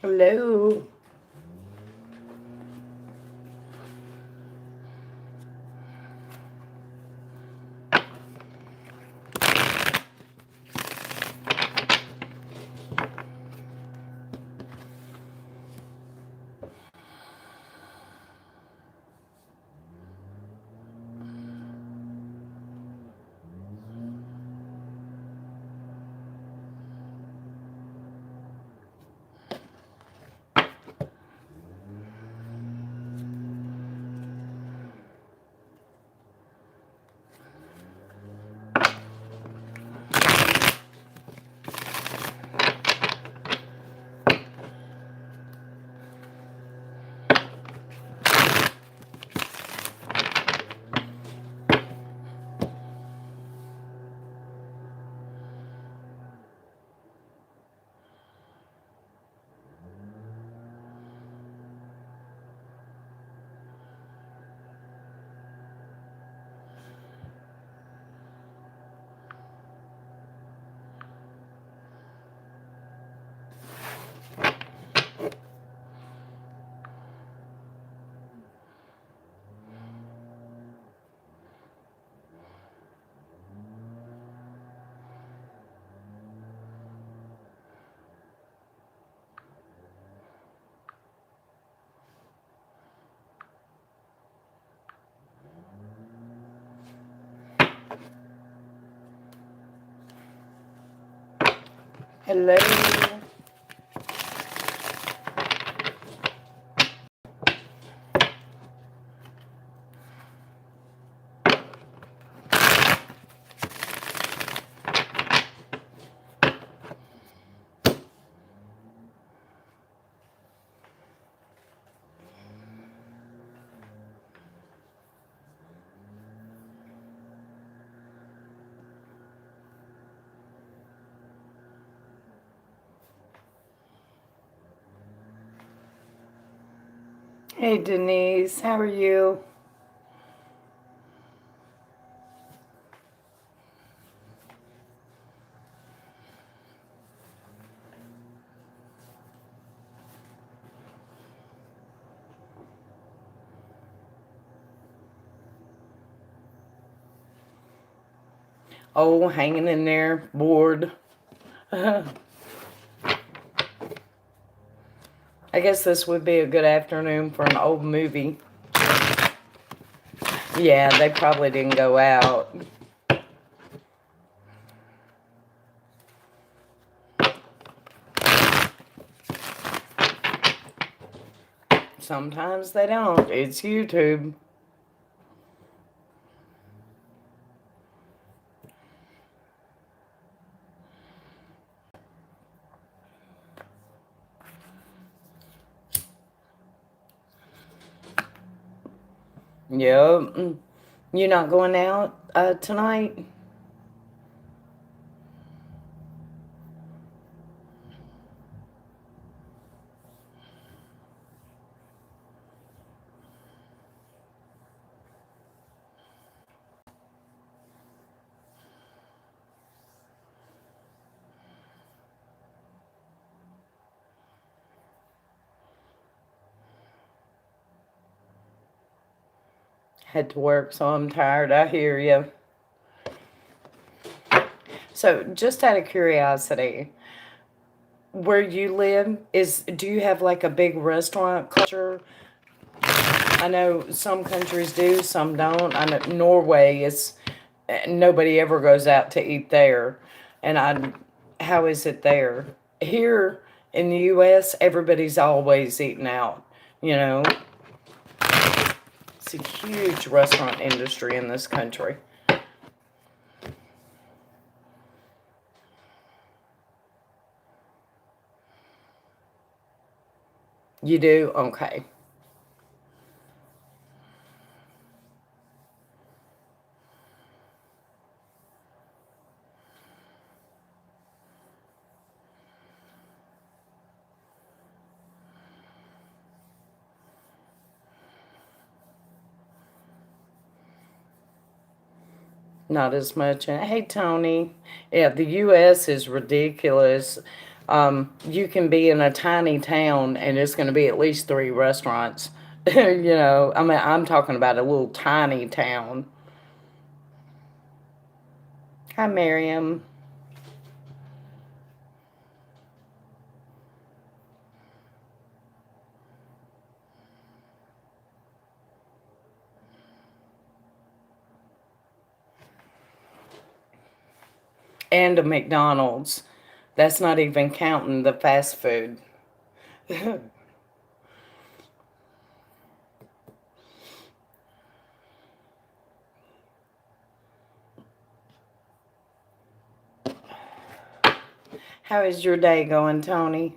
Hello. Hello. Hey, Denise. How are you? Oh, hanging in there, bored. I guess this would be a good afternoon for an old movie. Yeah, they probably didn't go out. Sometimes they don't. It's YouTube. Yep. You not going out tonight? Had to work, so I'm tired. I hear you. So, just out of curiosity, where you live, do you have like a big restaurant culture? I know some countries do, some don't. I know Norway is nobody ever goes out to eat there. And how is it there? Here in the US, everybody's always eating out, you know. It's a huge restaurant industry in this country. You do? Okay. Not as much. Hey, Tony. Yeah, the U.S. is ridiculous. You can be in a tiny town and it's going to be at least three restaurants. I mean, I'm talking about a little tiny town. Hi, Miriam. And a McDonald's. That's not even counting the fast food. How is your day going, Tony?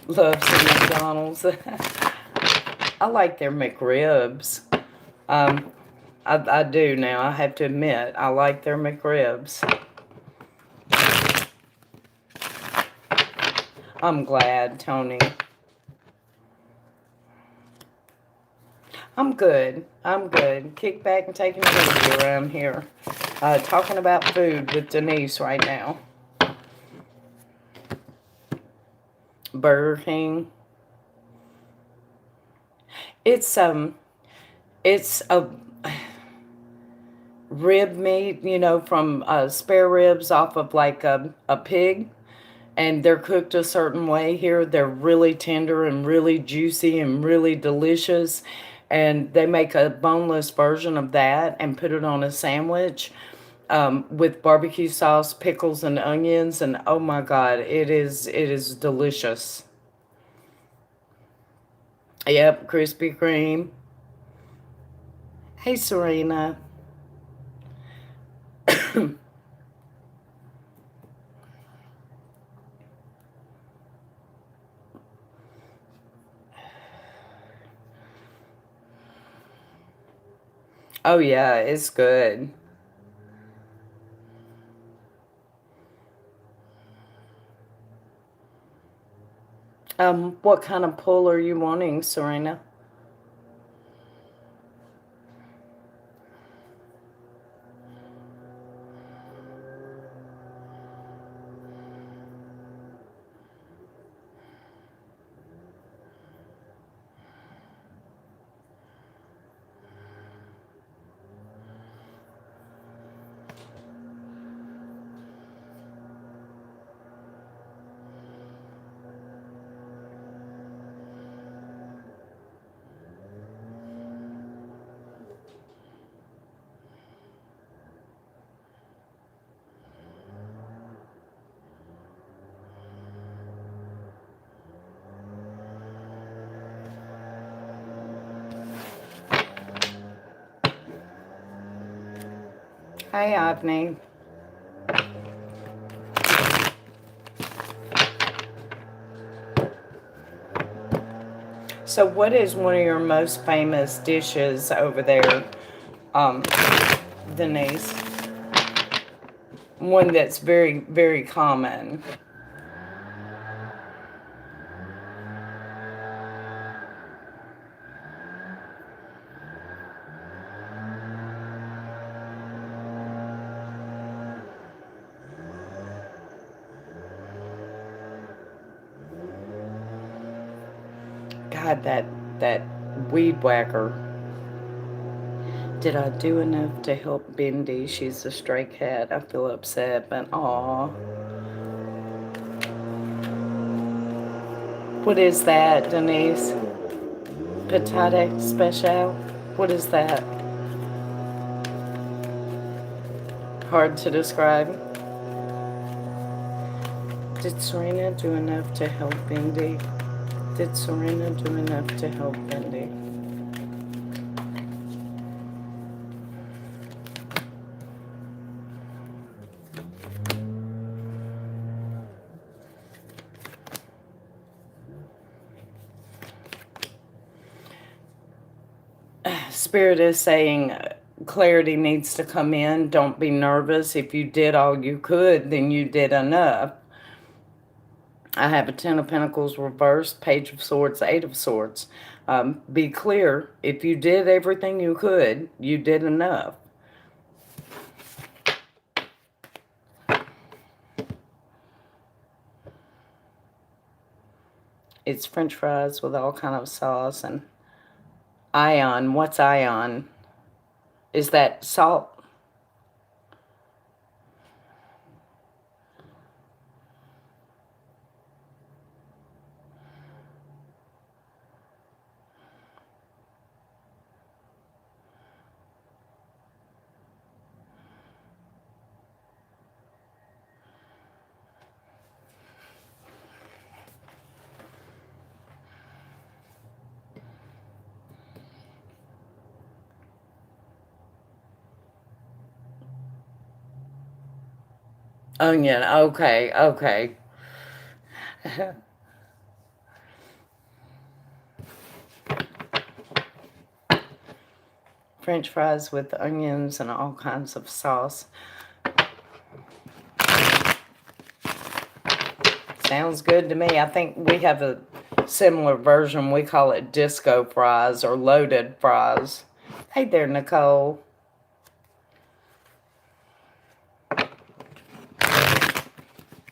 Love some McDonald's. I like their McRibs. Um, I do now. I have to admit, I like their McRibs. I'm glad, Tony. I'm good. I'm good. Kick back and taking it easy around here. Talking about food with Denise right now. Burger King. It's it's a rib meat, from spare ribs off of like a pig, and they're cooked a certain way here. They're really tender and really juicy and really delicious. And they make a boneless version of that and put it on a sandwich with barbecue sauce, pickles, and onions. And oh my God, it is delicious. Yep, Krispy Kreme. Hey, Serena. Oh yeah, it's good. What kind of pull are you wanting, Serena? Hi, Avni. So, what is one of your most famous dishes over there, um, Denise? One that's very, very common. God, that weed whacker. Did I do enough to help Bindi? She's a stray cat. I feel upset, but aw. What is that, Denise? Patate special? What is that? Hard to describe. Did Serena do enough to help Bindi? Did Serena do enough to help Bindi? Spirit is saying clarity needs to come in. Don't be nervous. If you did all you could, then you did enough. I have a Ten of Pentacles reversed, Page of Swords, Eight of Swords. Be clear, if you did everything you could, you did enough. It's French fries with all kind of sauce and ion. What's ion? Is that salt? Onion. Okay, okay. French fries with onions and all kinds of sauce. Sounds good to me. I think we have a similar version. We call it disco fries or loaded fries. Hey there, Nicole.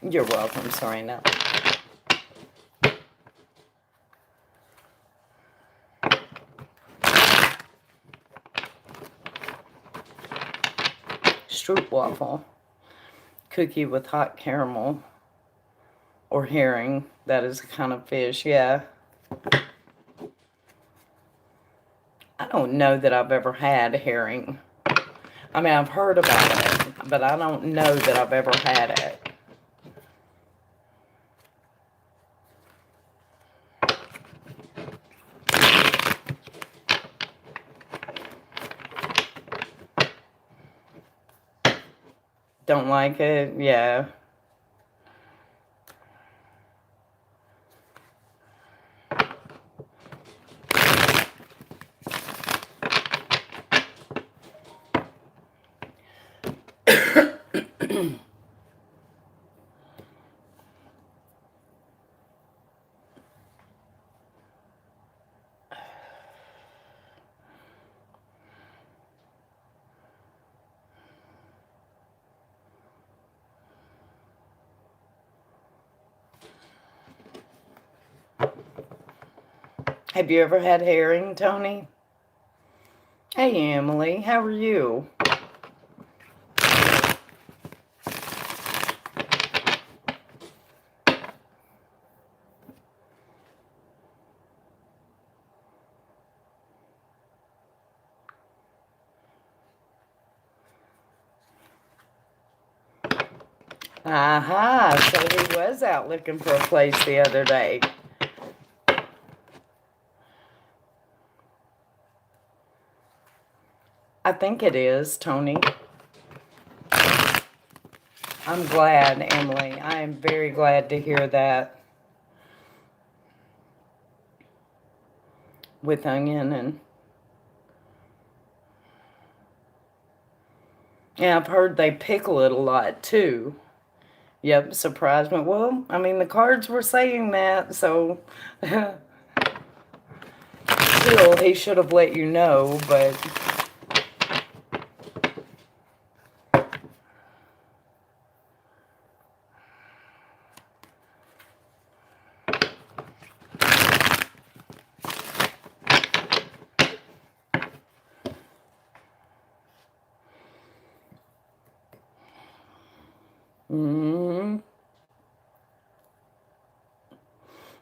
You're welcome, Serena. Stroopwafel. Cookie with hot caramel. Or herring. That is a kind of fish, yeah. I don't know that I've ever had herring. I mean, I've heard about it, but I don't know that I've ever had it. Don't like it? Yeah. Have you ever had herring, Tony? Hey, Emily. How are you? Aha, so he was out looking for a place the other day. I think it is, Tony. I'm glad, Emily. I am very glad to hear that. With onion and... Yeah, I've heard they pickle it a lot, too. Yep, surprised me. Well, I mean, the cards were saying that, so... Still, he should have let you know, but...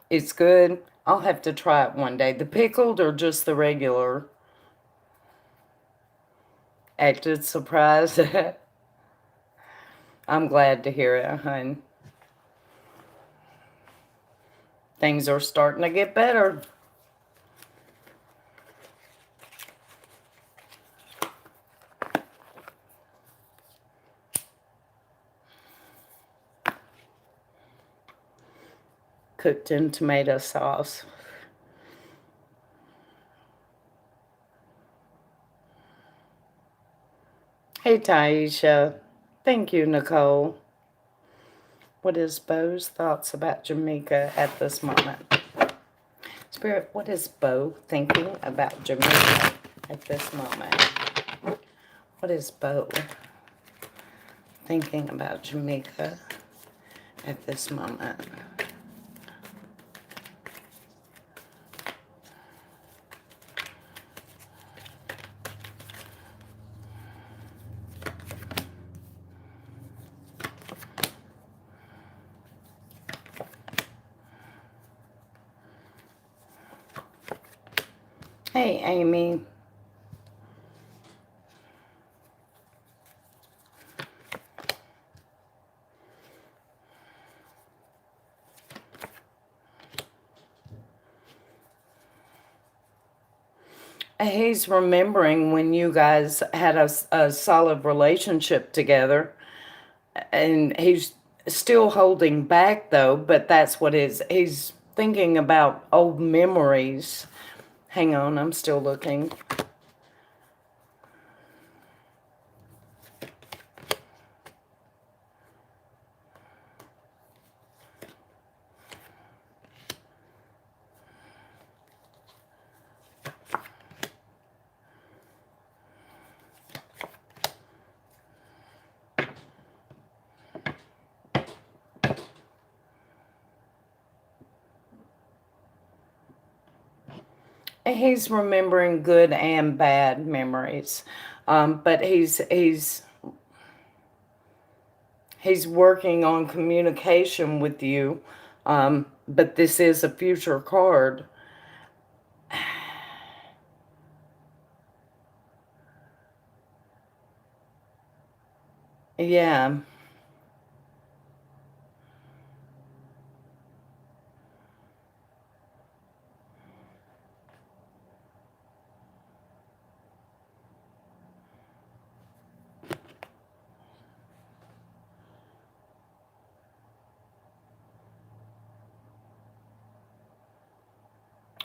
It's good. I'll have to try it one day. The pickled or just the regular? Acted surprised. I'm glad to hear it, hon. Things are starting to get better. Cooked in tomato sauce. Hey, Taisha. Thank you, Nicole. What is Bo's thoughts about Jamaica at this moment? Spirit, what is Bo thinking about Jamaica at this moment? What is Bo thinking about Jamaica at this moment? Hey, Amy. He's remembering when you guys had a solid relationship together, and he's still holding back though, but that's what he's thinking about old memories. Hang on, I'm still looking. He's remembering good and bad memories, but he's working on communication with you. But this is a future card. Yeah.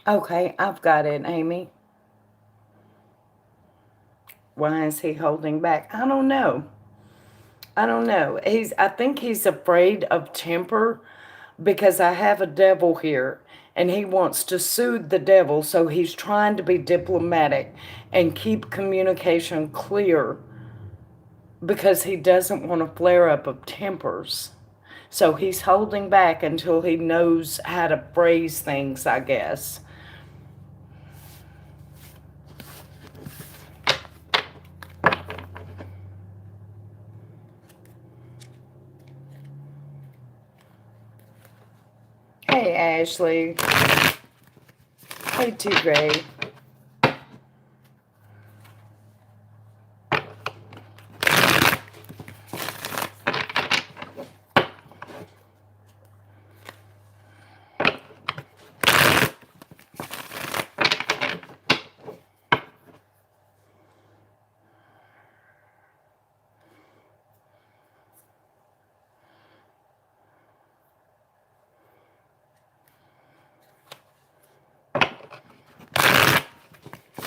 Okay, I've got it, Amy. Why is he holding back? I don't know. I don't know. I think he's afraid of temper because I have a devil here and he wants to soothe the devil, so he's trying to be diplomatic and keep communication clear because he doesn't want a flare up of tempers. So he's holding back until he knows how to phrase things, I guess. Hey, Ashley. Hey, T. Gray.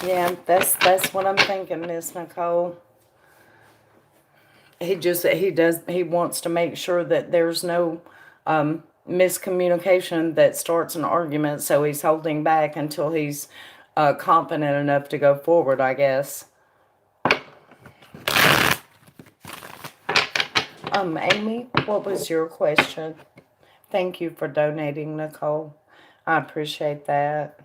Yeah, that's what I'm thinking, Miss Nicole. He wants to make sure that there's no miscommunication that starts an argument, so he's holding back until he's confident enough to go forward, I guess. Amy, what was your question? Thank you for donating, Nicole. I appreciate that.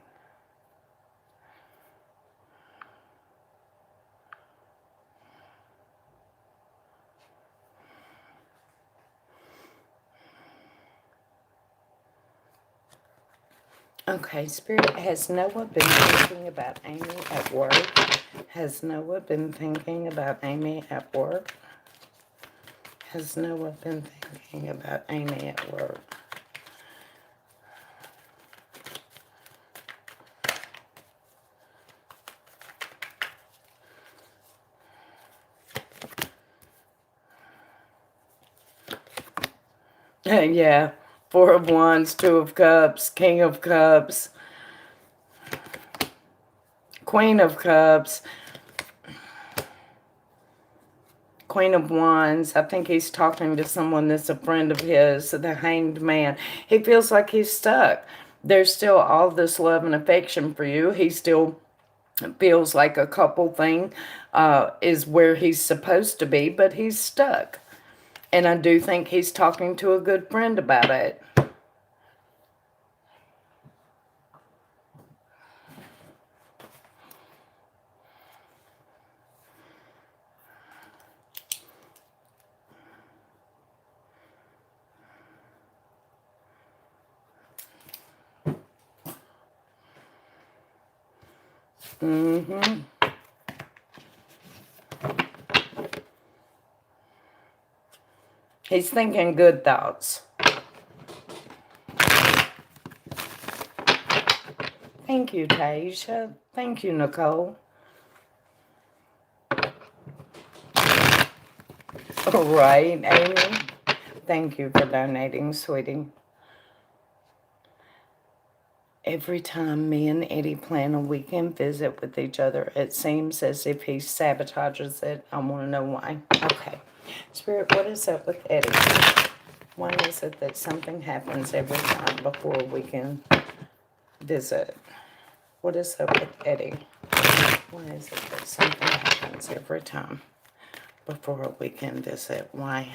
Okay, Spirit, has Noah been thinking about Amy at work? Has Noah been thinking about Amy at work? Has Noah been thinking about Amy at work? Yeah, Four of Wands, Two of Cups, King of Cups, Queen of Cups, Queen of Wands. I think he's talking to someone that's a friend of his, the Hanged Man. He feels like he's stuck. There's still all this love and affection for you. He still feels like a couple thing is where he's supposed to be, but he's stuck. And I do think he's talking to a good friend about it. Mm-hmm. He's thinking good thoughts. Thank you, Taisha. Thank you, Nicole. All right, Amy. Thank you for donating, sweetie. Every time me and Eddie plan a weekend visit with each other, it seems as if he sabotages it. I want to know why. Okay. Spirit, what is up with Eddie? Why is it that something happens every time before a weekend visit? What is up with Eddie? Why is it that something happens every time before a weekend visit? Why?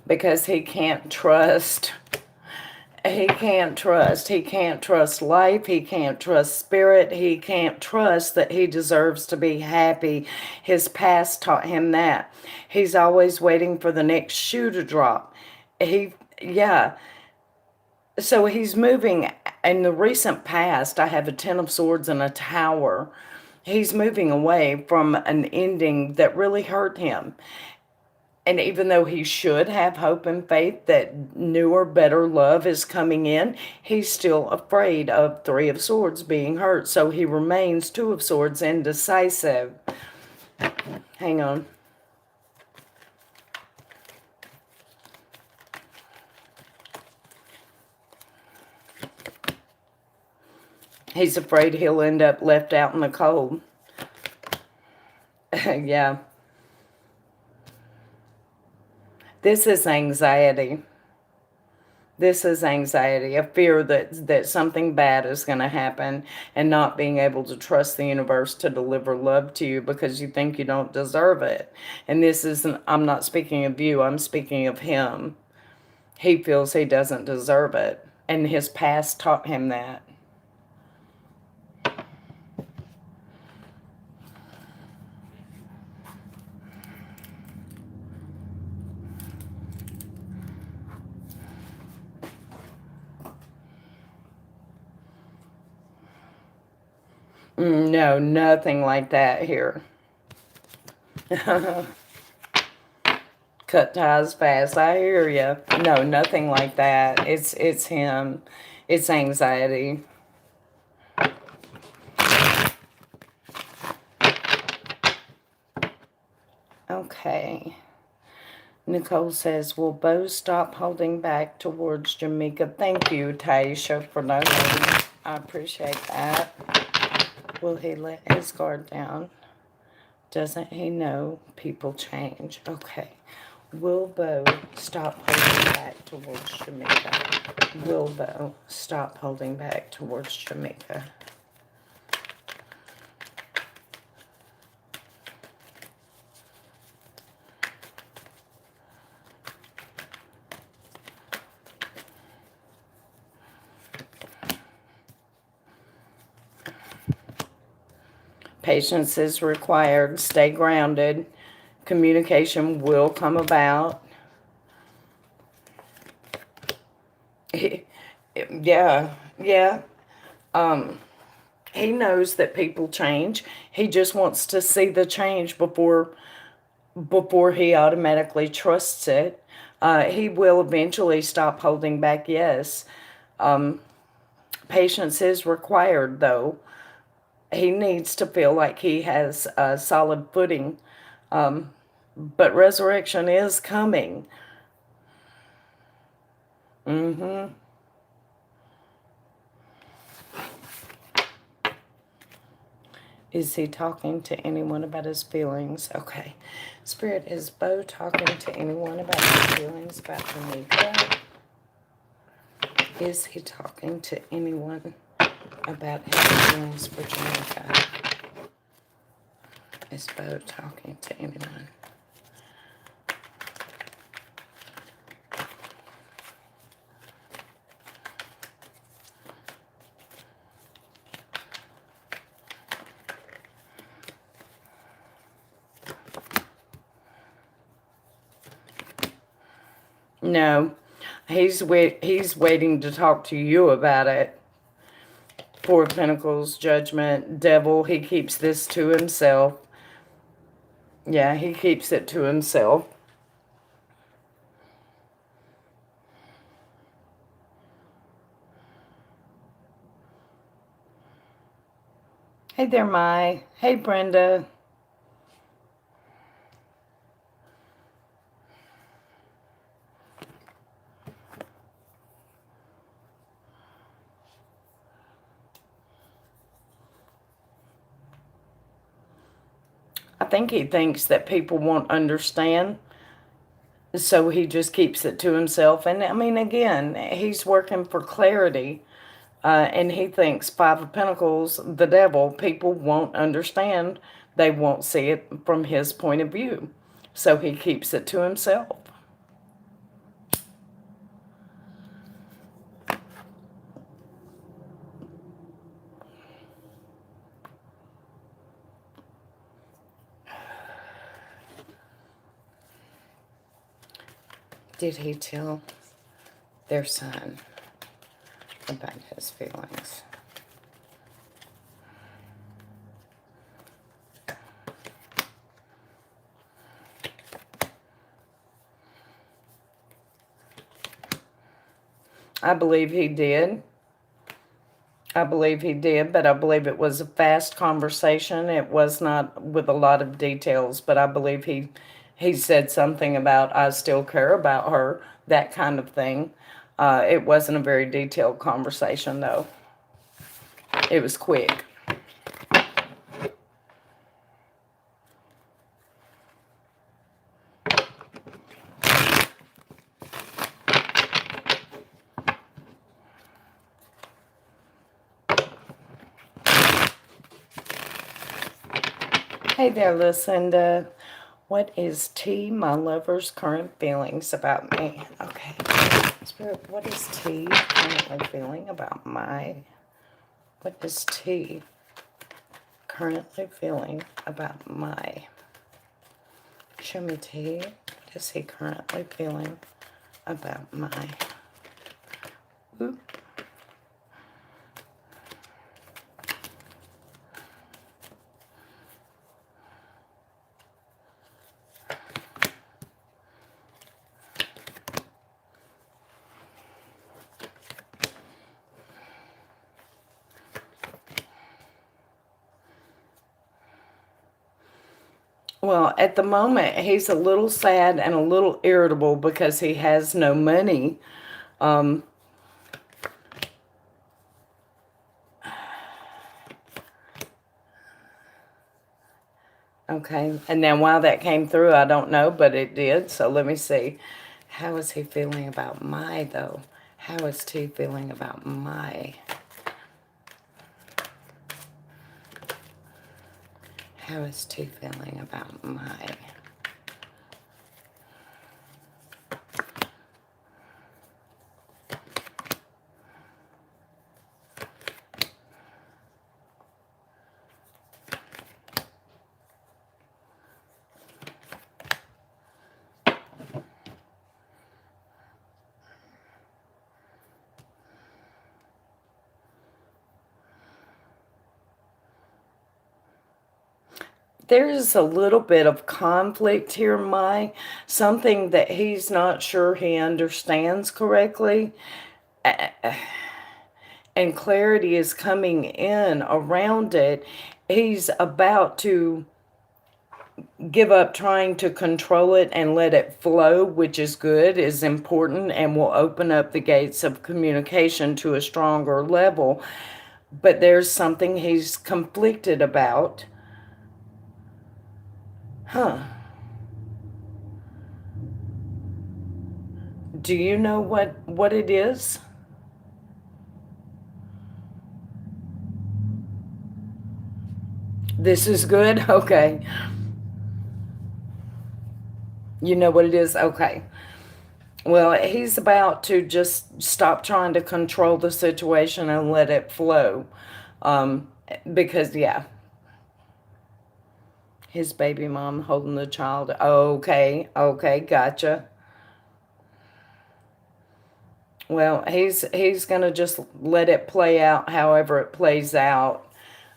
Because he can't trust. He can't trust. He can't trust life. He can't trust spirit. He can't trust that he deserves to be happy. His past taught him that. He's always waiting for the next shoe to drop. Yeah. So he's moving. In the recent past, I have a Ten of Swords and a Tower. He's moving away from an ending that really hurt him. And even though he should have hope and faith that newer, better love is coming in, he's still afraid of Three of Swords being hurt. So he remains Two of Swords, indecisive. Hang on. He's afraid he'll end up left out in the cold. Yeah. This is anxiety. This is anxiety, a fear that something bad is going to happen and not being able to trust the universe to deliver love to you because you think you don't deserve it. And this isn't, I'm not speaking of you, I'm speaking of him. He feels he doesn't deserve it. And his past taught him that. No, nothing like that here. Cut ties fast. I hear you. No, nothing like that. It's him. It's anxiety. Okay. Nicole says, will Bo stop holding back towards Jamaica? Thank you, Taisha, for donating. I appreciate that. Will he let his guard down? Doesn't he know people change? Okay. Will Bo stop holding back towards Jamaica? Will Bo stop holding back towards Jamaica? Patience is required. Stay grounded. Communication will come about. Yeah. He knows that people change. He just wants to see the change before he automatically trusts it. He will eventually stop holding back, yes. Patience is required, though. He needs to feel like he has a solid footing. But resurrection is coming. Mm-hmm. Is he talking to anyone about his feelings? Okay. Spirit, is Bo talking to anyone about his feelings about Janika? Is he talking to anyone about his feelings for Janika? Is Bo talking to anyone? No. He's waiting to talk to you about it. Four of Pentacles, Judgment, Devil. He keeps this to himself. Yeah, he keeps it to himself. Hey there, Mai. Hey, Brenda. I think he thinks that people won't understand, so he just keeps it to himself. And I mean, again, he's working for clarity, and he thinks Five of Pentacles, the Devil, people won't understand. They won't see it from his point of view, so he keeps it to himself. Did he tell their son about his feelings? I believe he did. I believe he did, but I believe it was a fast conversation. It was not with a lot of details, but I believe he said something about, I still care about her, that kind of thing. It wasn't a very detailed conversation, though. It was quick. Hey there, Lucinda. What is T, my lover's current feelings about me? Okay. Spirit, what is T currently feeling about what is T currently feeling about show me T, what is he currently feeling about Oop. Well, at the moment, he's a little sad and a little irritable because he has no money. Okay, and then why that came through, I don't know, but it did. So let me see. How is he feeling about though? How is T feeling about How is T feeling about There's a little bit of conflict here, Mai. Something that he's not sure he understands correctly. And clarity is coming in around it. He's about to give up trying to control it and let it flow, which is good, is important, and will open up the gates of communication to a stronger level. But there's something he's conflicted about. Huh. Do you know what it is? This is good? Okay. You know what it is? Okay. Well, he's about to just stop trying to control the situation and let it flow. Because, yeah, his baby mom holding the child. Okay, okay, gotcha. Well, he's gonna just let it play out however it plays out.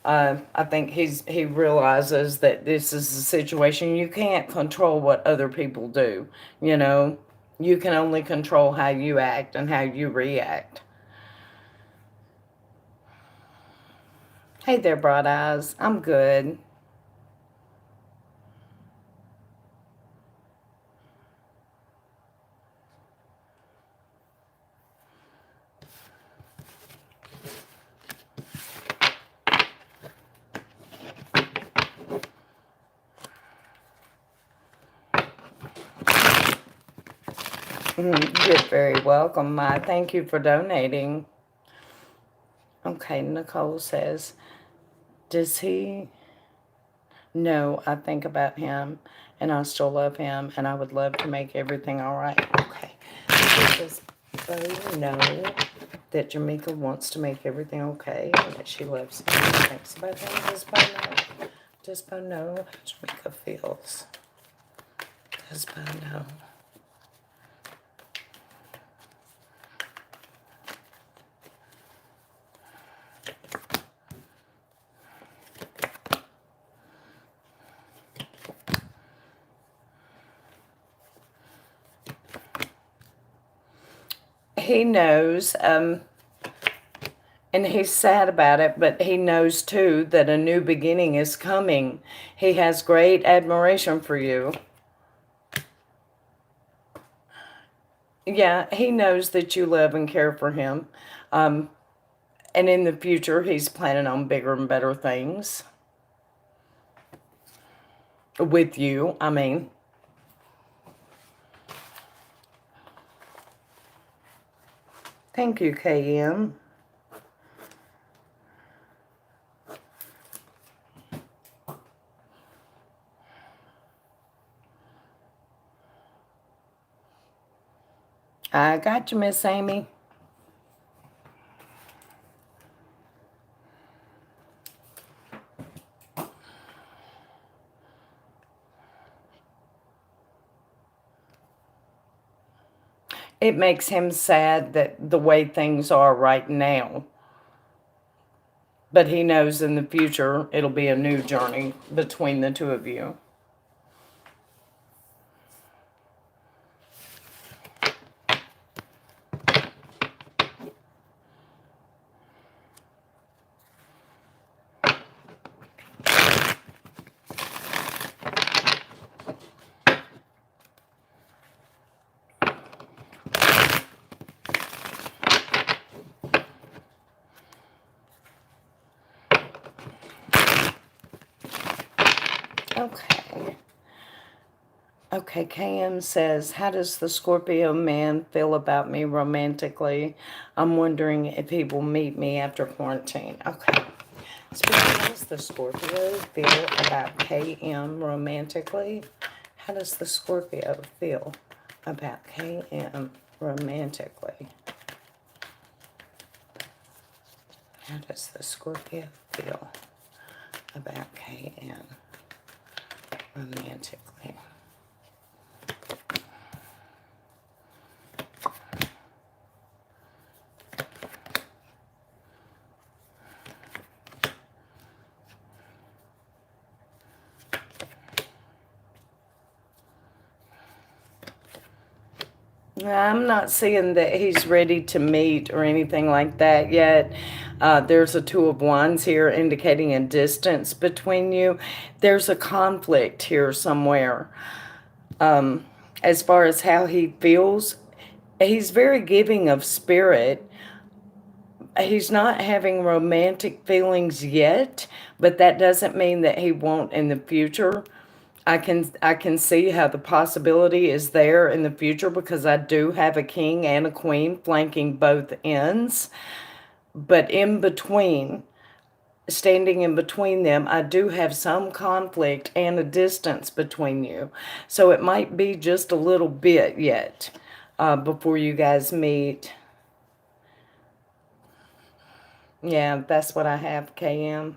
I think he realizes that this is a situation you can't control what other people do. You know, you can only control how you act and how you react. Hey there, Bright Eyes. I'm good. You're very welcome, Mai. Thank you for donating. Okay, Nicole says, does he? No, I think about him, and I still love him, and I would love to make everything all right. Okay. Does Bo know that Jamaica wants to make everything okay, and that she loves him and thinks about him? Does Bo know? Does Bo know how Jamaica feels? Does Bo know? He knows, and he's sad about it, but he knows too that a new beginning is coming. He has great admiration for you. Yeah, he knows that you love and care for him. And in the future, he's planning on bigger and better things. With you, I mean. Thank you, KM. I got you, Miss Amy. It makes him sad that the way things are right now. But he knows in the future it'll be a new journey between the two of you. Okay. Okay, KM says, how does the Scorpio man feel about me romantically? I'm wondering if he will meet me after quarantine. Okay. So how does the Scorpio feel about KM romantically? How does the Scorpio feel about KM romantically? How does the Scorpio feel about KM romantically? I'm not seeing that he's ready to meet or anything like that yet. There's a Two of Wands here indicating a distance between you. There's a conflict here somewhere. As far as how he feels, he's very giving of spirit. He's not having romantic feelings yet, but that doesn't mean that he won't in the future. I can see how the possibility is there in the future because I do have a king and a queen flanking both ends. But in between, standing in between them, I do have some conflict and a distance between you. So it might be just a little bit yet before you guys meet. Yeah, that's what I have, KM.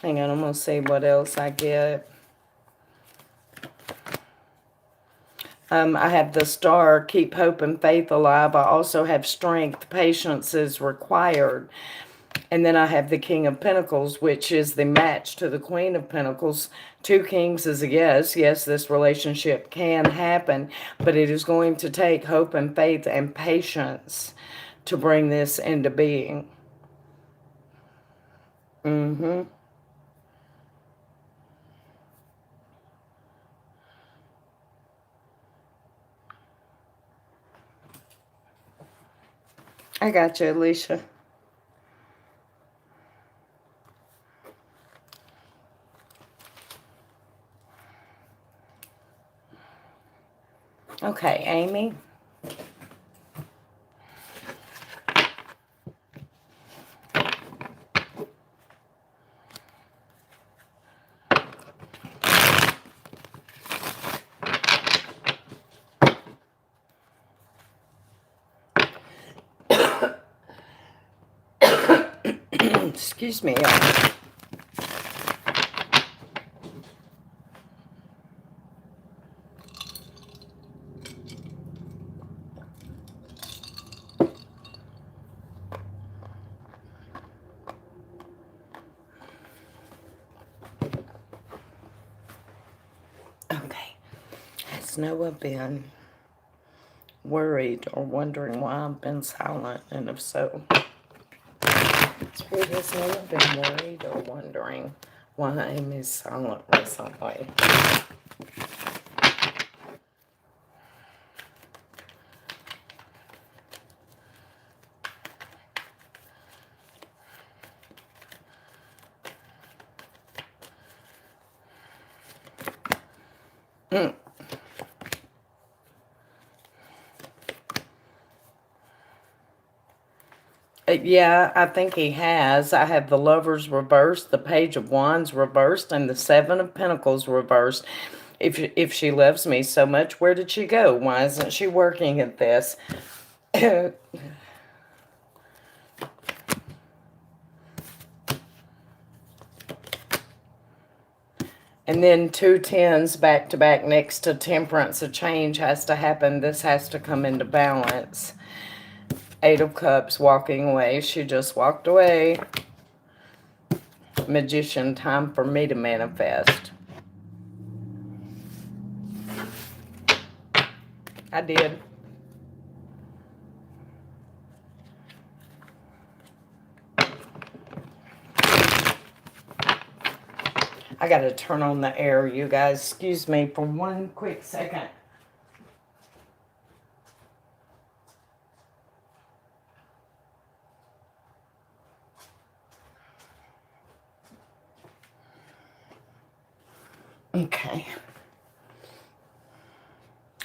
Hang on, I'm going to see what else I get. I have the Star, keep hope and faith alive. I also have strength, patience is required. And then I have the King of Pentacles, which is the match to the Queen of Pentacles. Two Kings is a yes. Yes, this relationship can happen, but it is going to take hope and faith and patience to bring this into being. Mm-hmm. I got you, Alicia. Okay, Amy. Excuse me. Okay. Has Noah been worried or wondering why I've been silent? And if so, Spirit, has Noah been worried or wondering why Amy's silent recently? Yeah, I think he has. I have the Lovers reversed, the Page of Wands reversed, and the Seven of Pentacles reversed. If she loves me so much, where did she go? Why isn't she working at this? And then two tens back to back next to Temperance. A change has to happen. This has to come into balance. Eight of Cups walking away. She just walked away. Magician, time for me to manifest. I did. I gotta turn on the air, you guys. Excuse me for one quick second. Okay.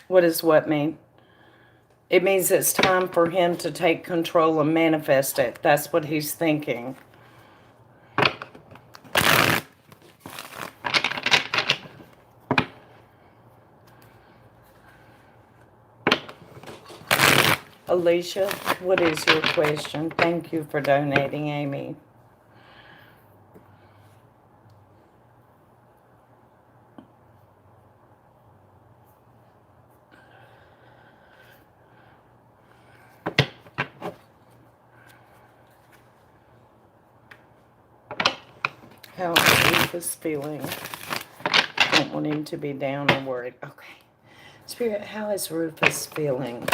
What does what mean? It means it's time for him to take control and manifest it. That's what he's thinking. Alicia, what is your question? Thank you for donating, Amy. How is Rufus feeling? Don't want him to be down or worried. Okay. Spirit, how is Rufus feeling?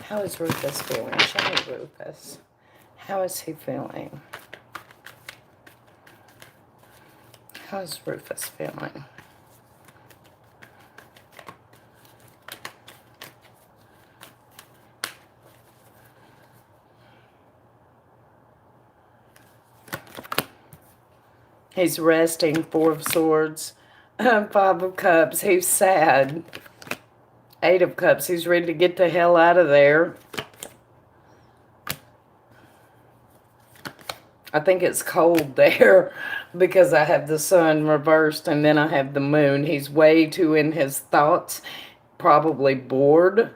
How is Rufus feeling? Show me Rufus. How is he feeling? How is Rufus feeling? He's resting. Four of Swords. Five of Cups. He's sad. Eight of Cups. He's ready to get the hell out of there. I think it's cold there because I have the sun reversed and then I have the moon. He's way too in his thoughts. Probably bored.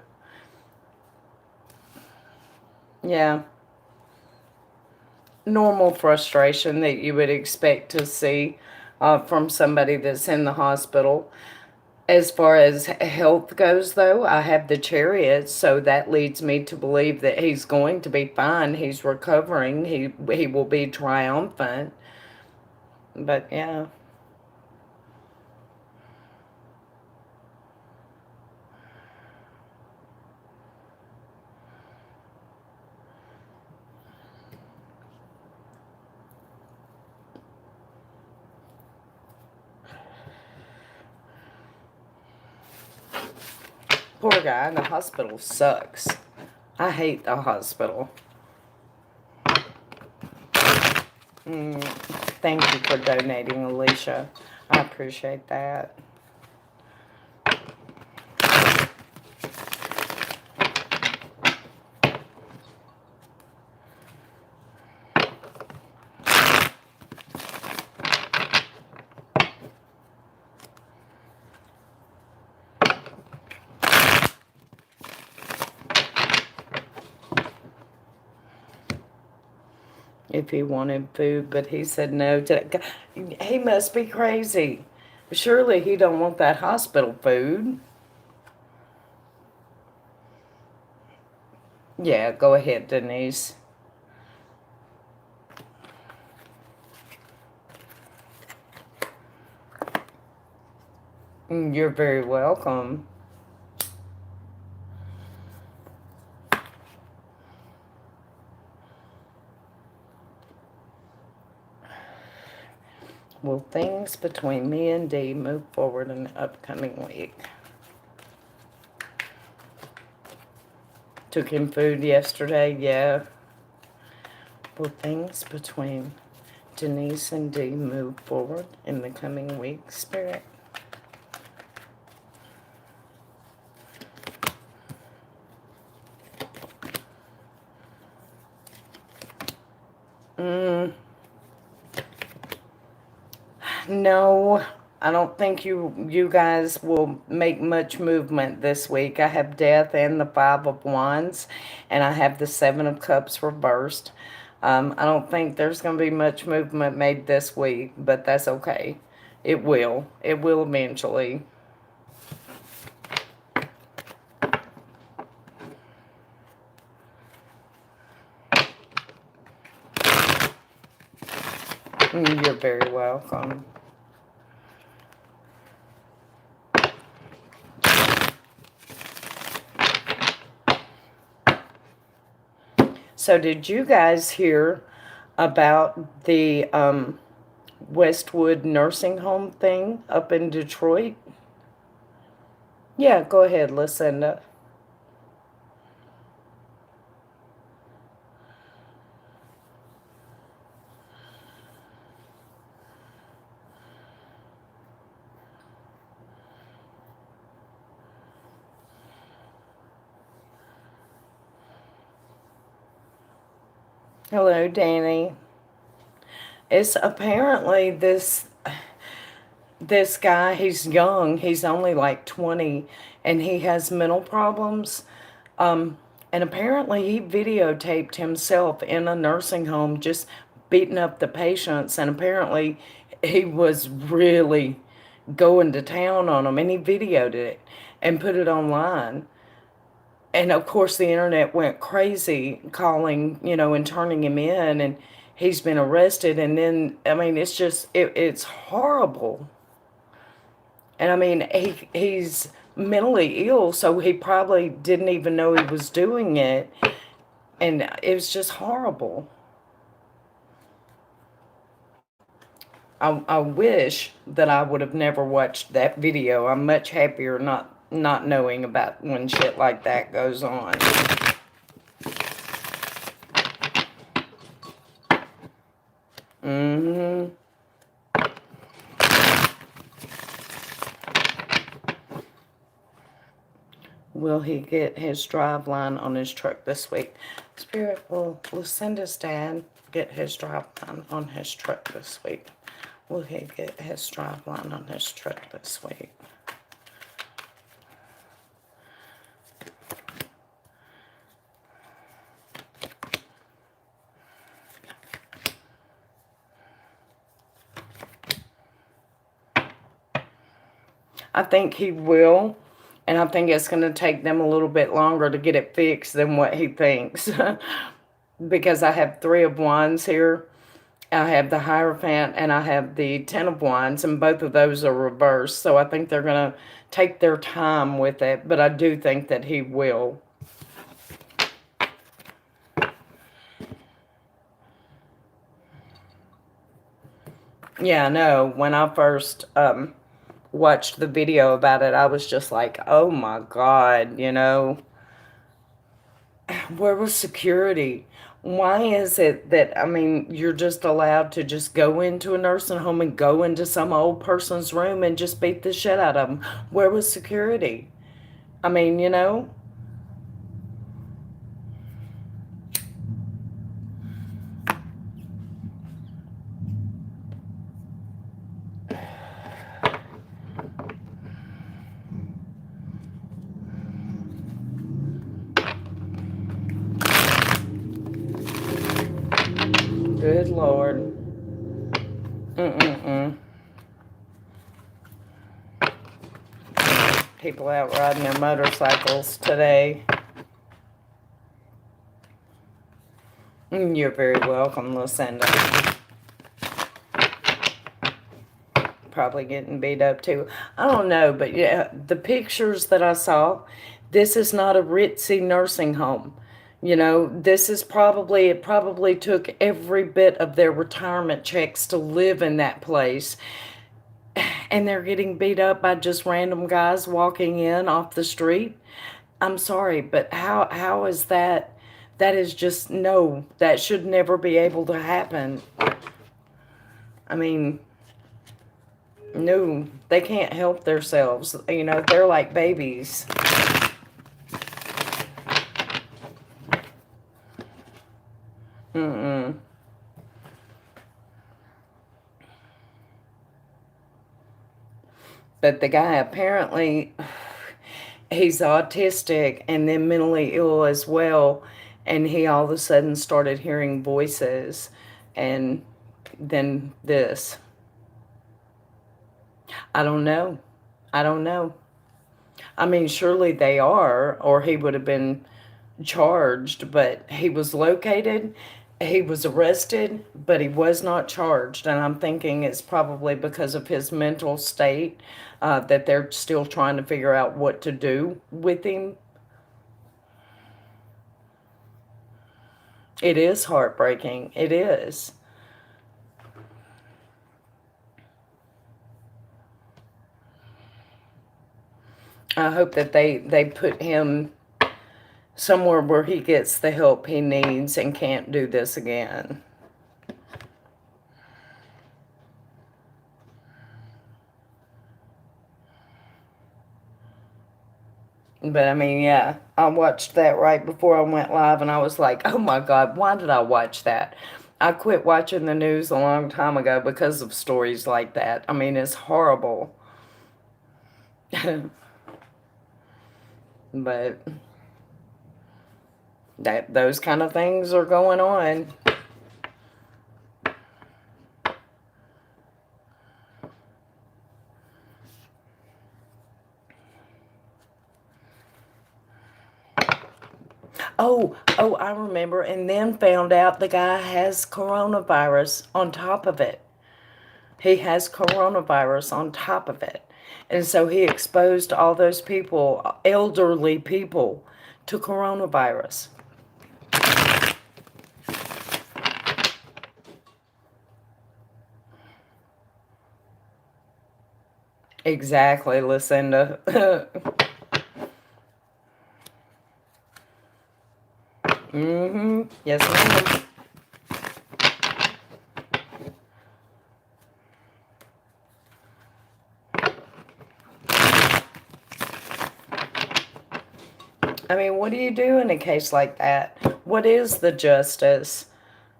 Yeah. Normal frustration that you would expect to see from somebody that's in the hospital. As far as health goes, though, I have the Chariot, so that leads me to believe that he's going to be fine. He's recovering. He will be triumphant. But, yeah. Poor guy, the hospital sucks. I hate the hospital. Thank you for donating, Alicia. I appreciate that. If he wanted food, but he said no to that. He must be crazy. Surely he don't want that hospital food. Yeah, go ahead, Denise. You're very welcome. Will things between me and Dee move forward in the upcoming week? Took him food yesterday, yeah. Will things between Denise and Dee move forward in the coming week, Spirit? No, I don't think you guys will make much movement this week. I have Death and the Five of Wands, and I have the Seven of Cups reversed. I don't think there's going to be much movement made this week, but that's okay. It will. It will eventually. You're very welcome. So did you guys hear about the Westwood nursing home thing up in Detroit? Yeah, go ahead, Lucinda. Hello, Danny. It's apparently this guy, he's young, he's only like 20, and he has mental problems. And apparently he videotaped himself in a nursing home just beating up the patients, and apparently he was really going to town on them, and he videoed it and put it online. And of course the internet went crazy calling, and turning him in, and he's been arrested, and then, I mean, it's just, it's horrible. And I mean, he's mentally ill, so he probably didn't even know he was doing it. And it was just horrible. I wish that I would have never watched that video. I'm much happier not knowing about when shit like that goes on. Mm-hmm. Will he get his drive line on his truck this week? Spirit, will Lucinda's dad get his drive line on his truck this week? Will he get his drive line on his truck this week? I think he will, and I think it's going to take them a little bit longer to get it fixed than what he thinks. Because I have 3 of Wands here. I have the Hierophant and I have the 10 of Wands, and both of those are reversed. So I think they're going to take their time with it, but I do think that he will. Yeah, no, when I first watched the video about it, I was just like, oh my God, you know, where was security? Why is it that, I mean, you're just allowed to just go into a nursing home and go into some old person's room and just beat the shit out of them? Where was security? I mean, you know? Good Lord. Mm-mm-mm. People out riding their motorcycles today. You're very welcome, Lucinda. Probably getting beat up too. I don't know, but yeah, the pictures that I saw, this is not a ritzy nursing home. You know, this is probably, it probably took every bit of their retirement checks to live in that place. And they're getting beat up by just random guys walking in off the street. I'm sorry, but how is that? That is just, no, that should never be able to happen. I mean, no, they can't help themselves. You know, they're like babies. Mm-mm. But the guy apparently, he's autistic and then mentally ill as well. And he all of a sudden started hearing voices. And then this. I don't know. I don't know. I mean, surely they are, or he would have been charged, but he was located, he was arrested, but he was not charged. And I'm thinking it's probably because of his mental state, that they're still trying to figure out what to do with him. It is heartbreaking. It is. I hope that they put him somewhere where he gets the help he needs and can't do this again. But I mean, yeah, I watched that right before I went live, and I was like, oh my God, why did I watch that? I quit watching the news a long time ago because of stories like that. I mean, it's horrible. But those kind of things are going on. Oh, I remember. And then found out the guy has coronavirus on top of it. He has coronavirus on top of it. And so he exposed all those people, elderly people, to coronavirus. Exactly, Lucinda. Mm-hmm. Yes, ma'am. I mean, what do you do in a case like that? What is the justice?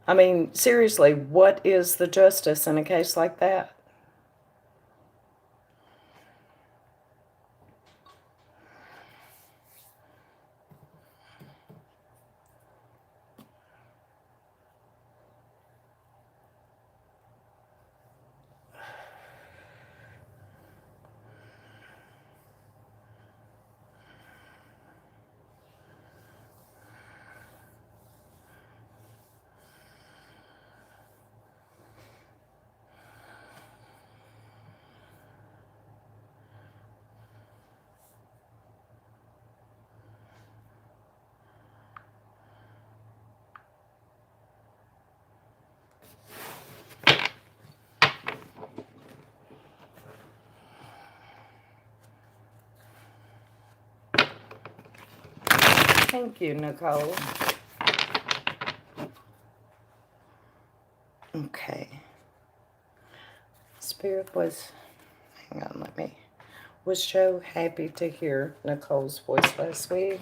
I mean, seriously, what is the justice in a case like that? Thank you, Nicole. Okay. Spirit was, hang on, was Joe happy to hear Nicole's voice last week?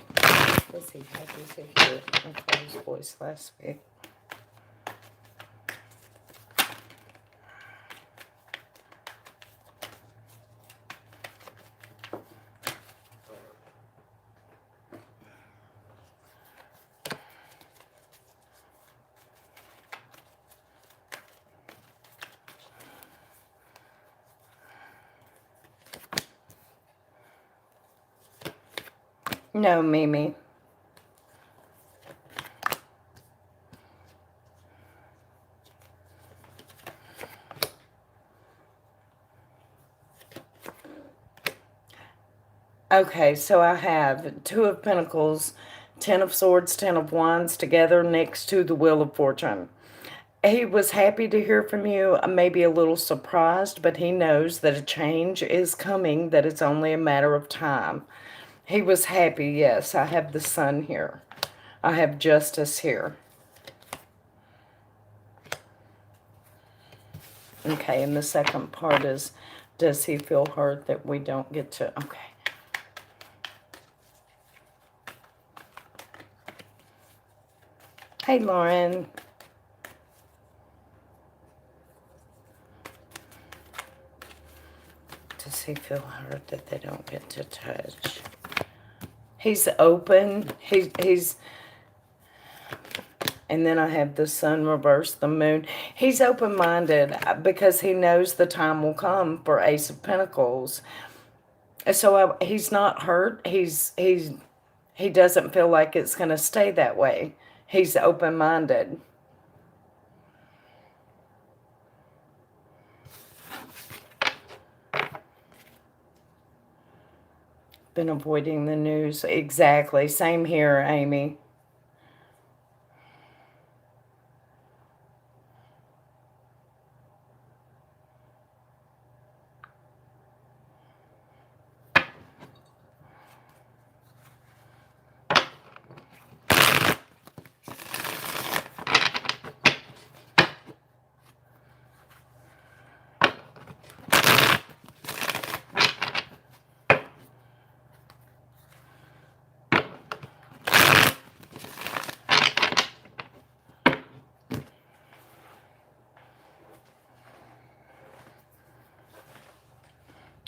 Was he happy to hear Nicole's voice last week? No, Mimi. Okay, so I have Two of Pentacles, Ten of Swords, Ten of Wands together next to the Wheel of Fortune. He was happy to hear from you, maybe a little surprised, but he knows that a change is coming, that it's only a matter of time. He was happy, yes. I have the Sun here. I have Justice here. Okay, and the second part is, does he feel hurt that we don't get to... Okay. Hey, Lauren. Does he feel hurt that they don't get to touch? He's open. He's... And then I have the Sun reverse, the Moon. He's open-minded because he knows the time will come for Ace of Pentacles. So he's not hurt. He doesn't feel like it's going to stay that way. He's open-minded. Been avoiding the news. Exactly. Same here, Amy.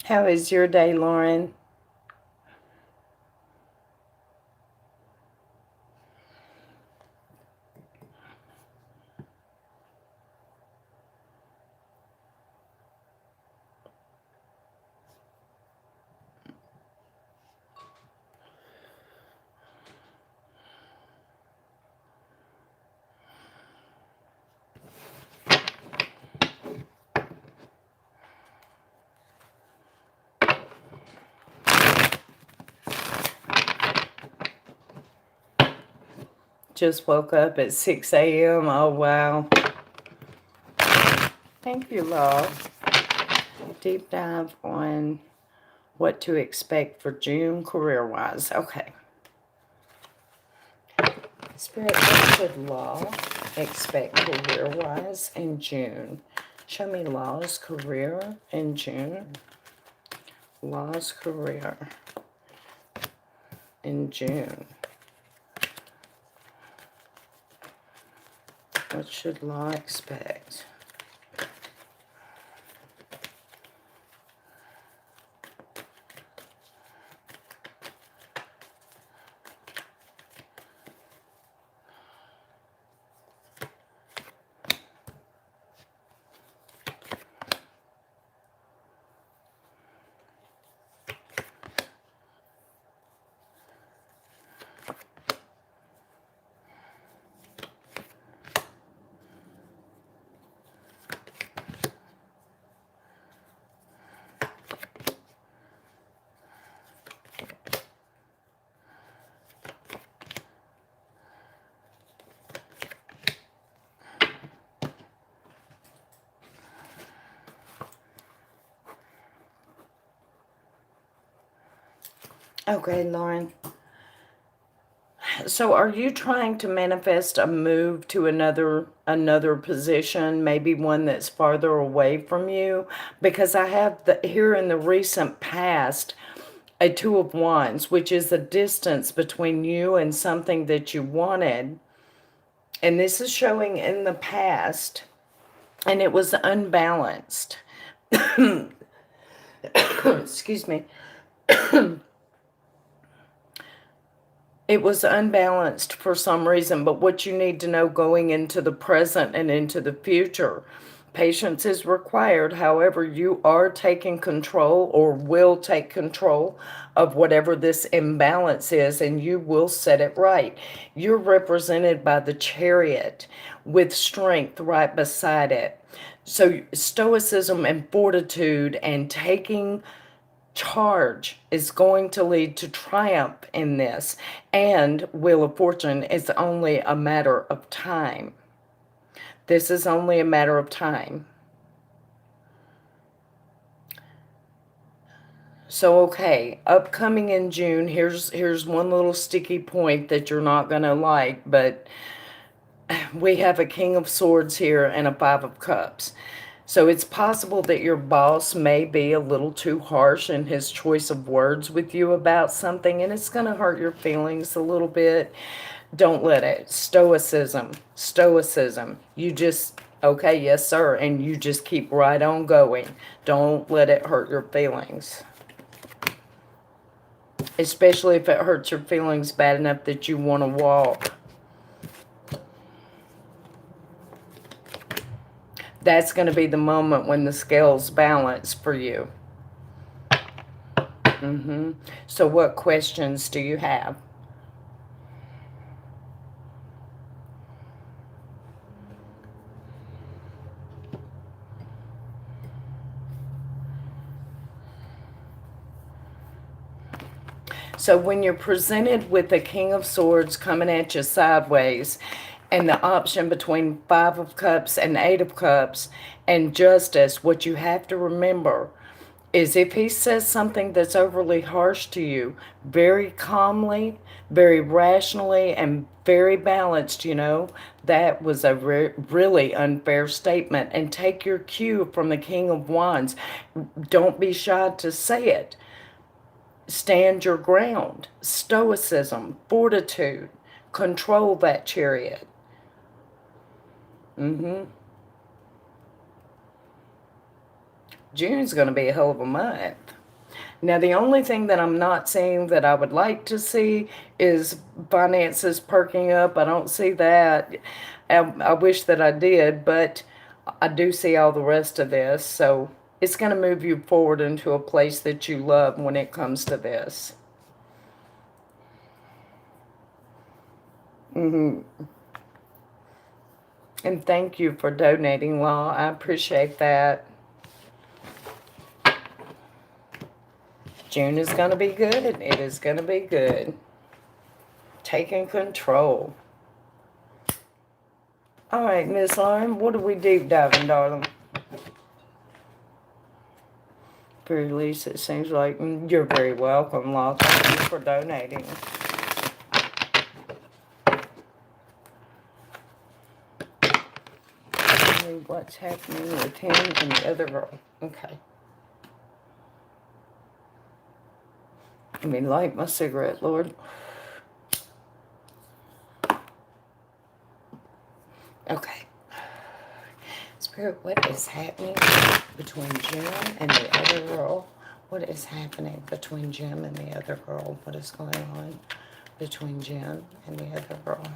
How is your day, Lauren? Just woke up at 6 a.m. Oh, wow. Thank you, love. Deep dive on what to expect for June career-wise. Okay. Spirit, what should Law expect career-wise in June? Show me Law's career in June. Law's career in June. What should Law expect? Okay, Lauren. So are you trying to manifest a move to another position, maybe one that's farther away from you? Because I have here in the recent past a Two of Wands, which is the distance between you and something that you wanted. And this is showing in the past, and it was unbalanced. Excuse me. It was unbalanced for some reason, but what you need to know going into the present and into the future, patience is required. However, you are taking control or will take control of whatever this imbalance is, and you will set it right. You're represented by the Chariot with strength right beside it. So stoicism and fortitude and taking charge is going to lead to triumph in this, and Wheel of Fortune is only a matter of time. This is only a matter of time. So, okay, upcoming in June, here's one little sticky point that you're not going to like, but we have a King of Swords here and a Five of Cups. So it's possible that your boss may be a little too harsh in his choice of words with you about something, and it's going to hurt your feelings a little bit. Don't let it. Stoicism. Stoicism. You just, okay, yes, sir, and you just keep right on going. Don't let it hurt your feelings. Especially if it hurts your feelings bad enough that you want to walk. That's going to be the moment when the scales balance for you. So what questions do you have? So when you're presented with the King of Swords coming at you sideways, and the option between Five of Cups and Eight of Cups and Justice, what you have to remember is if he says something that's overly harsh to you, very calmly, very rationally, and very balanced, that was a really unfair statement. And take your cue from the King of Wands. Don't be shy to say it. Stand your ground. Stoicism, fortitude, control that Chariot. June's going to be a hell of a month. Now, the only thing that I'm not seeing that I would like to see is finances perking up. I don't see that. I wish that I did, but I do see all the rest of this. So it's going to move you forward into a place that you love when it comes to this. And thank you for donating, Law. I appreciate that. June is going to be good. It is going to be good. Taking control. All right, Miss Lauren, what are we deep diving, darling? Very least, it seems like you're very welcome, Law. Thank you for donating. What's happening with him and the other girl? Okay. Let me light my cigarette, Lord. Okay. Spirit, what is happening between Jim and the other girl? What is happening between Jim and the other girl? What is going on between Jim and the other girl?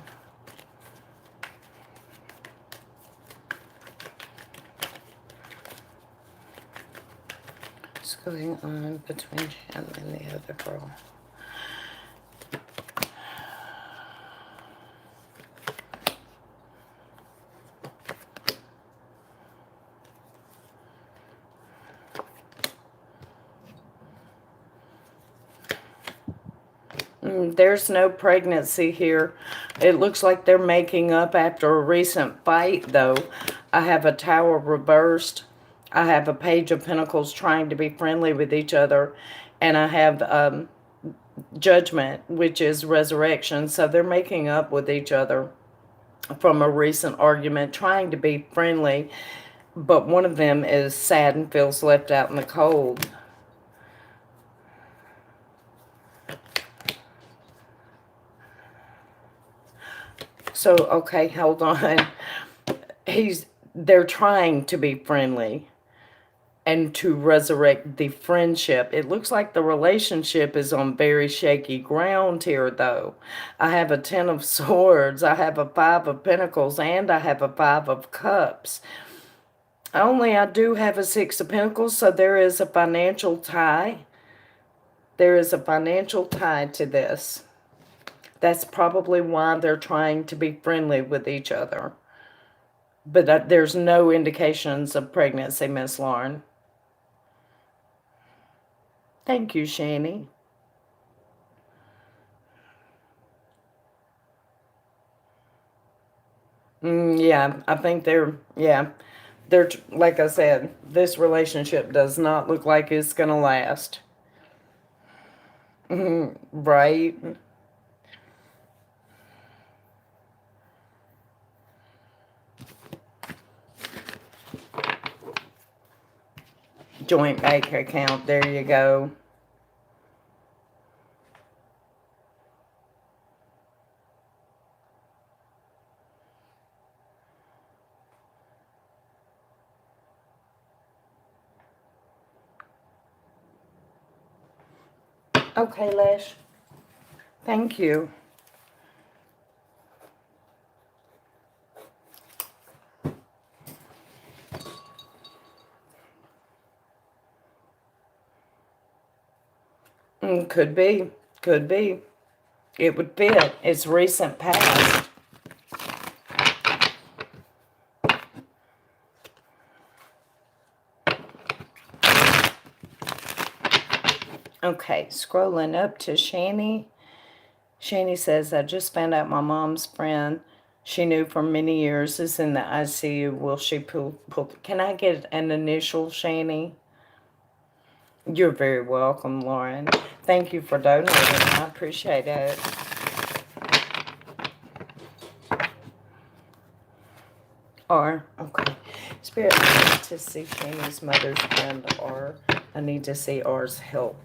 What's going on between Jim and the other girl? There's no pregnancy here. It looks like they're making up after a recent fight, though. I have a Tower reversed. I have a Page of Pentacles trying to be friendly with each other. And I have Judgment, which is resurrection. So they're making up with each other from a recent argument, trying to be friendly. But one of them is sad and feels left out in the cold. So, okay, hold on. They're trying to be friendly and to resurrect the friendship. It looks like the relationship is on very shaky ground here, though. I have a 10 of Swords, I have a 5 of Pentacles, and I have a 5 of Cups. Only I do have a 6 of Pentacles, so there is a financial tie. There is a financial tie to this. That's probably why they're trying to be friendly with each other. But there's no indications of pregnancy, Miss Lauren. Thank you, Shani. Yeah, I think they're, like I said, this relationship does not look like it's going to last. Right? Joint bank account, there you go. Okay, Lesh. Thank you. Could be. Could be. It would fit. It's recent past. Okay, scrolling up to Shani. Shani says, I just found out my mom's friend she knew for many years is in the ICU. Will she pull? Can I get an initial, Shani? You're very welcome, Lauren. Thank you for donating. I appreciate it. R. Okay. Spirit, I need to see Shani's mother's friend R. I need to see R's health.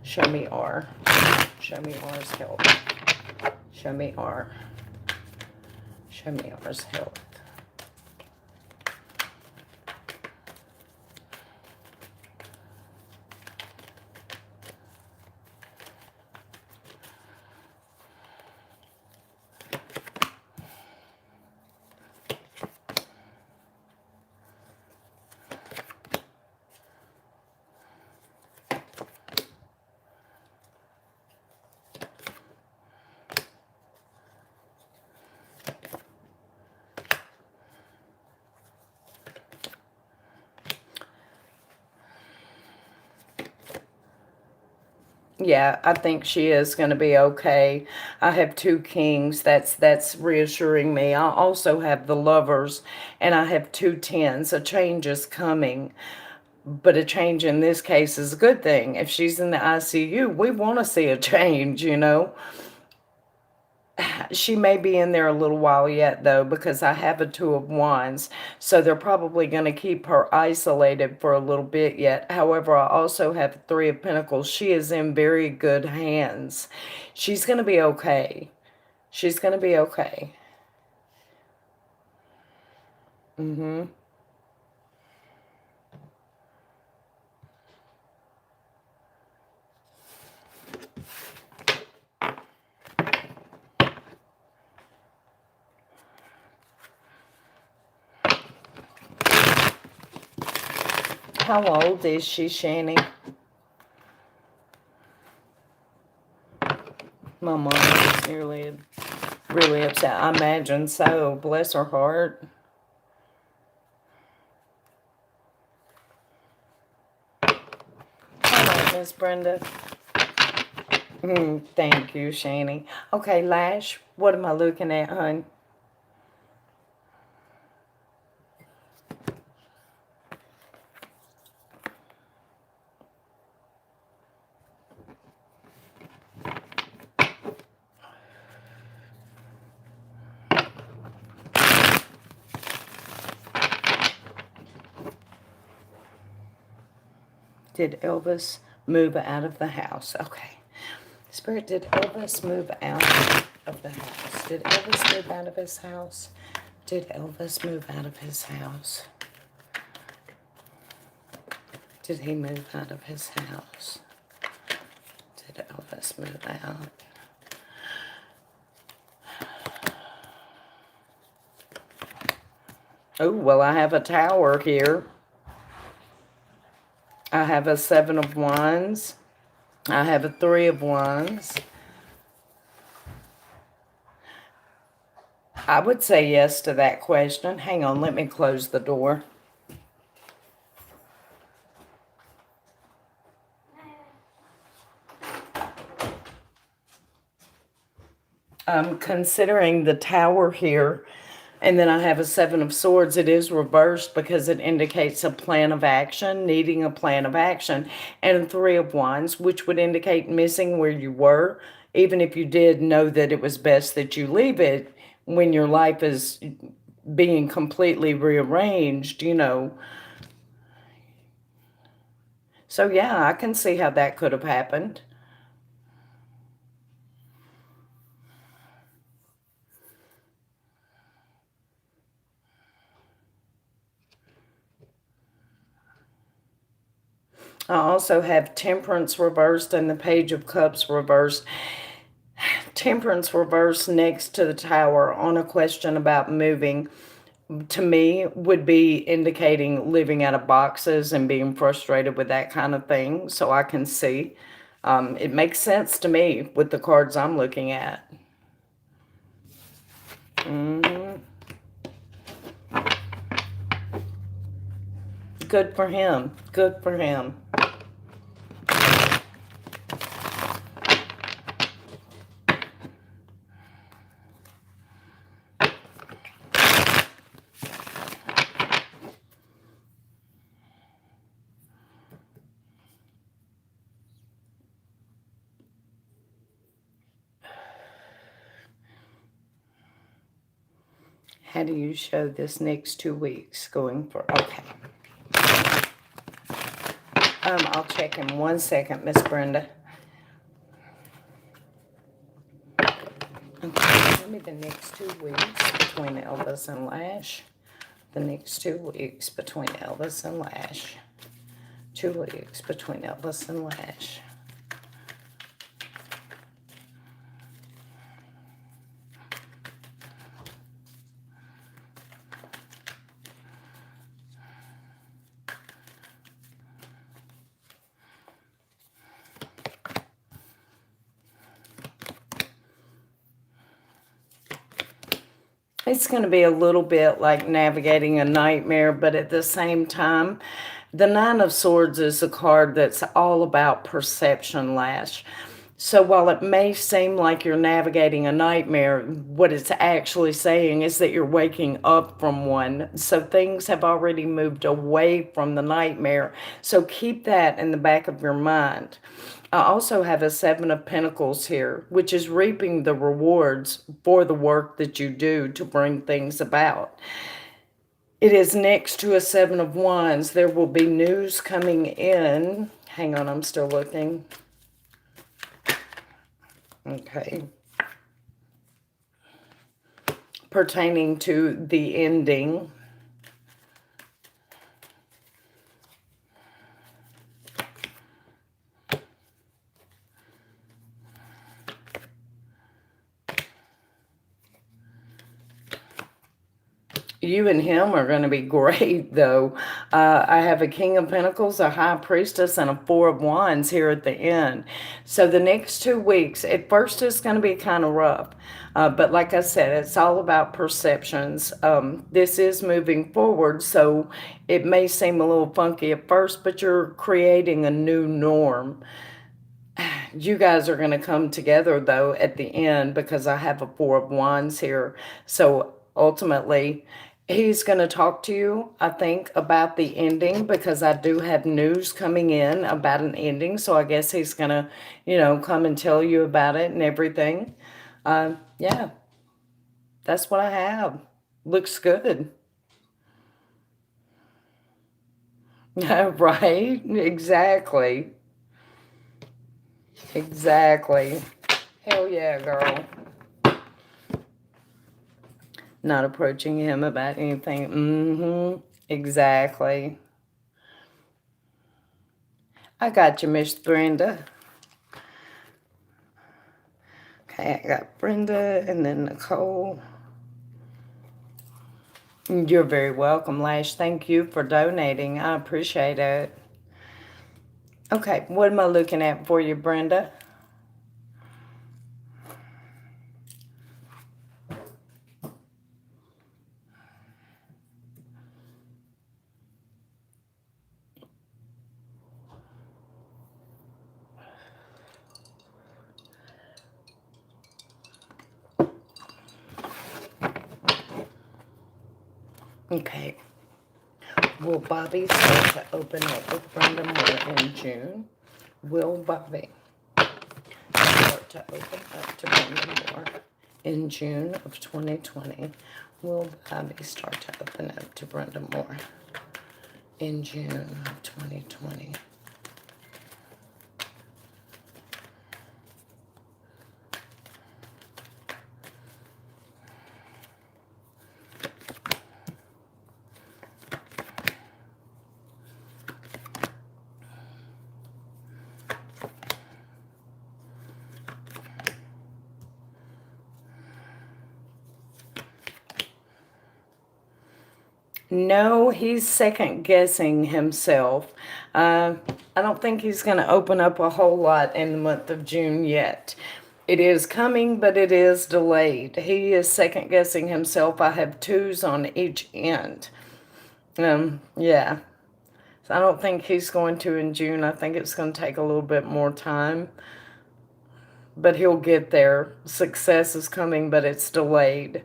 Show me R. Show me R's health. Show me R. Show me R's health. Yeah, I think she is going to be okay. I have two kings. That's reassuring me. I also have the lovers, and I have two tens. A change is coming, but a change in this case is a good thing. If she's in the ICU, we want to see a change, you know. She may be in there a little while yet, though, because I have a two of wands. So they're probably going to keep her isolated for a little bit yet. However, I also have three of pentacles. She is in very good hands. She's going to be okay. She's going to be okay. Mm-hmm. How old is she, Shani? My mom is nearly really upset. I imagine so. Bless her heart. All right, Miss Brenda. Thank you, Shani. Okay, Lash, what am I looking at, hon? Did Elvis move out of the house? Okay. Spirit, did Elvis move out of the house? Did Elvis move out of his house? Did Elvis move out of his house? Did he move out of his house? Did Elvis move out? Oh, well, I have a tower here. I have a 7 of wands. I have a 3 of wands. I would say yes to that question. Hang on, let me close the door. Considering the tower here, and then I have a 7 of swords, it is reversed because it indicates a plan of action, needing a plan of action, and a 3 of wands, which would indicate missing where you were, even if you did know that it was best that you leave it when your life is being completely rearranged, you know. So yeah, I can see how that could have happened. I also have Temperance reversed and the Page of Cups reversed. Temperance reversed next to the Tower on a question about moving, to me, would be indicating living out of boxes and being frustrated with that kind of thing. So I can see. It makes sense to me with the cards I'm looking at. Good for him. Good for him. How do you show this next 2 weeks going for? Okay. I'll check in 1 second, Miss Brenda. Okay, give me the next 2 weeks between Elvis and Lash. The next 2 weeks between Elvis and Lash. 2 weeks between Elvis and Lash. It's going to be a little bit like navigating a nightmare, but at the same time, The Nine of Swords is a card that's all about perception, Lash. So while it may seem like you're navigating a nightmare, what it's actually saying is that you're waking up from one. So things have already moved away from the nightmare. So keep that in the back of your mind. I also have a Seven of Pentacles here, which is reaping the rewards for the work that you do to bring things about. It is next to a Seven of Wands. There will be news coming in. Hang on, I'm still looking. Okay. Pertaining to the ending. You and him are going to be great, though. I have a King of Pentacles, a High Priestess, and a Four of Wands here at the end. So the next 2 weeks, at first it's going to be kind of rough. But like I said, it's all about perceptions. This is moving forward, so it may seem a little funky at first, but you're creating a new norm. You guys are going to come together, though, at the end, because I have a Four of Wands here. So ultimately, he's going to talk to you, I think, about the ending, because I do have news coming in about an ending. So I guess he's going to, come and tell you about it and everything. Yeah, that's what I have. Looks good. Right? Exactly. Exactly. Hell yeah, girl. Not approaching him about anything. Exactly. I got you, Miss Brenda. Okay, I got Brenda and then Nicole. You're very welcome, Lash. Thank you for donating. I appreciate it. Okay, what am I looking at for you, Brenda? Okay. Will Bobby start to open up with Brenda more in June? Will Bobby start to open up to Brenda more in June of 2020? Will Bobby start to open up to Brenda more in June of 2020? No, he's second guessing himself. I don't think he's going to open up a whole lot in the month of June yet. It is coming, but it is delayed. He is second guessing himself. I have twos on each end. Yeah. So I don't think he's going to in June. I think it's going to take a little bit more time. But he'll get there. Success is coming, but it's delayed.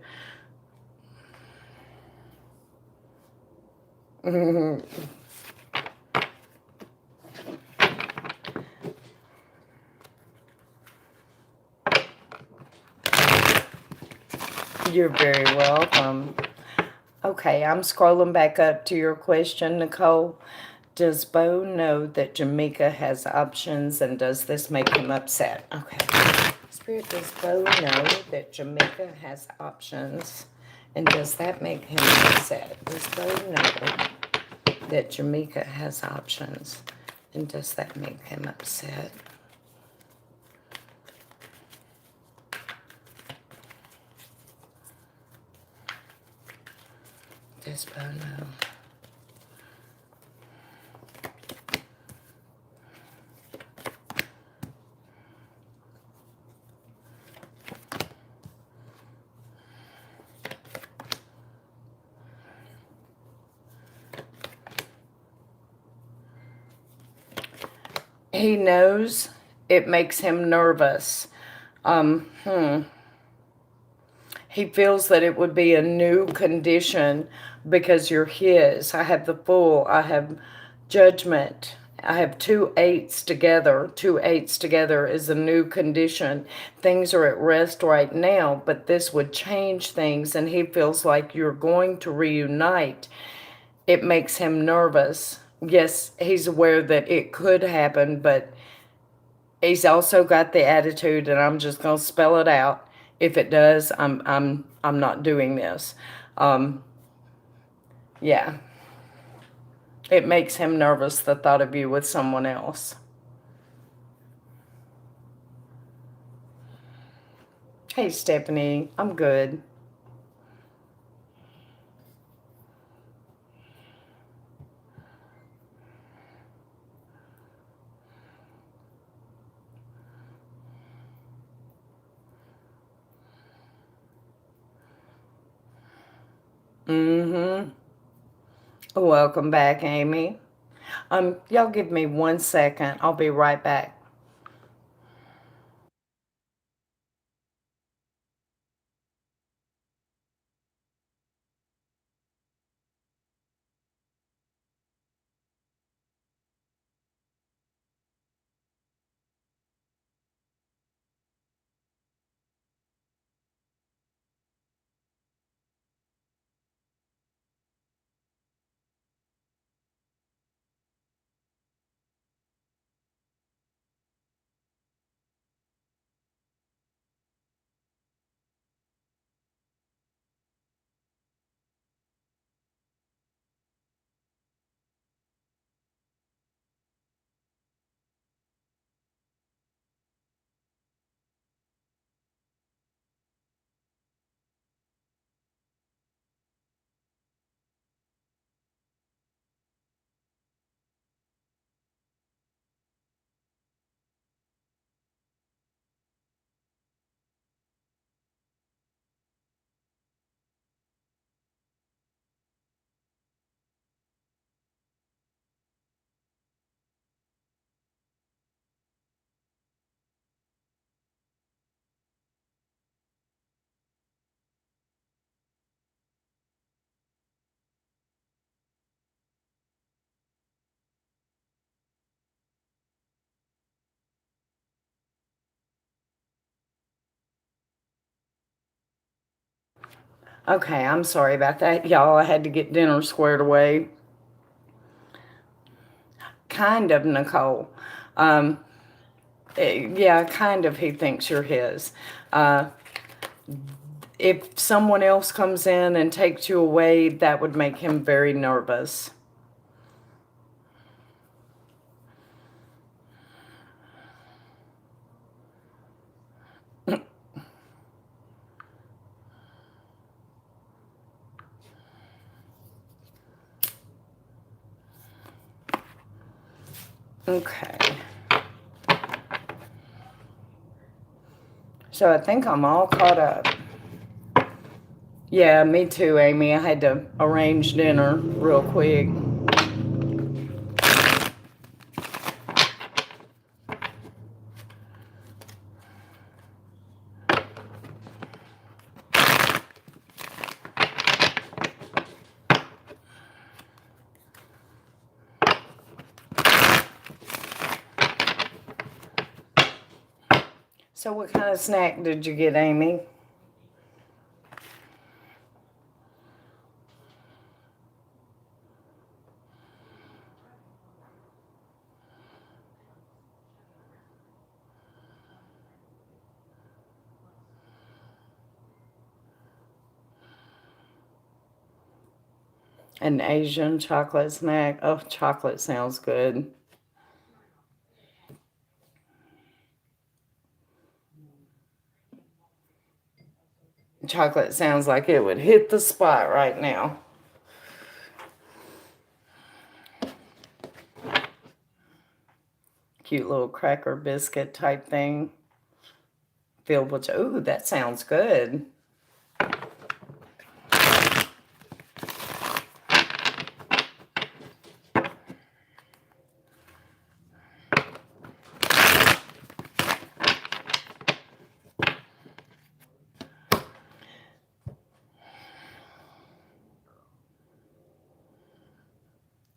You're very welcome. Okay, I'm scrolling back up to your question, Nicole. Does Bo know that Jamaica has options, and does this make him upset? Okay. Spirit, does Bo know that Jamaica has options, and does that make him upset? Does Bo know that Jamaica has options, and does that make him upset? Does Bo know? He knows it makes him nervous. Um, hmm. He feels that it would be a new condition because you're his. I have the Fool. I have Judgment. I have two eights together. Two eights together is a new condition. Things are at rest right now, but this would change things, and he feels like you're going to reunite. It makes him nervous. Yes, he's aware that it could happen, but he's also got the attitude, and I'm just gonna spell it out. If it does, I'm not doing this. Um, yeah, it makes him nervous, the thought of you with someone else. Hey, Stephanie, I'm good. Mm-hmm. Welcome back, Amy. Y'all give me 1 second. I'll be right back. Okay, I'm sorry about that, y'all. I had to get dinner squared away. Kind of, Nicole. Um, yeah, kind of. He thinks you're his. Uh, if someone else comes in and takes you away, that would make him very nervous. Okay. So I think I'm all caught up. Yeah, me too, Amy. I had to arrange dinner real quick. So what kind of snack did you get, Amy? An Asian chocolate snack. Oh, chocolate sounds good. Chocolate sounds like it would hit the spot right now. Cute little cracker biscuit type thing. Filled with, ooh, that sounds good.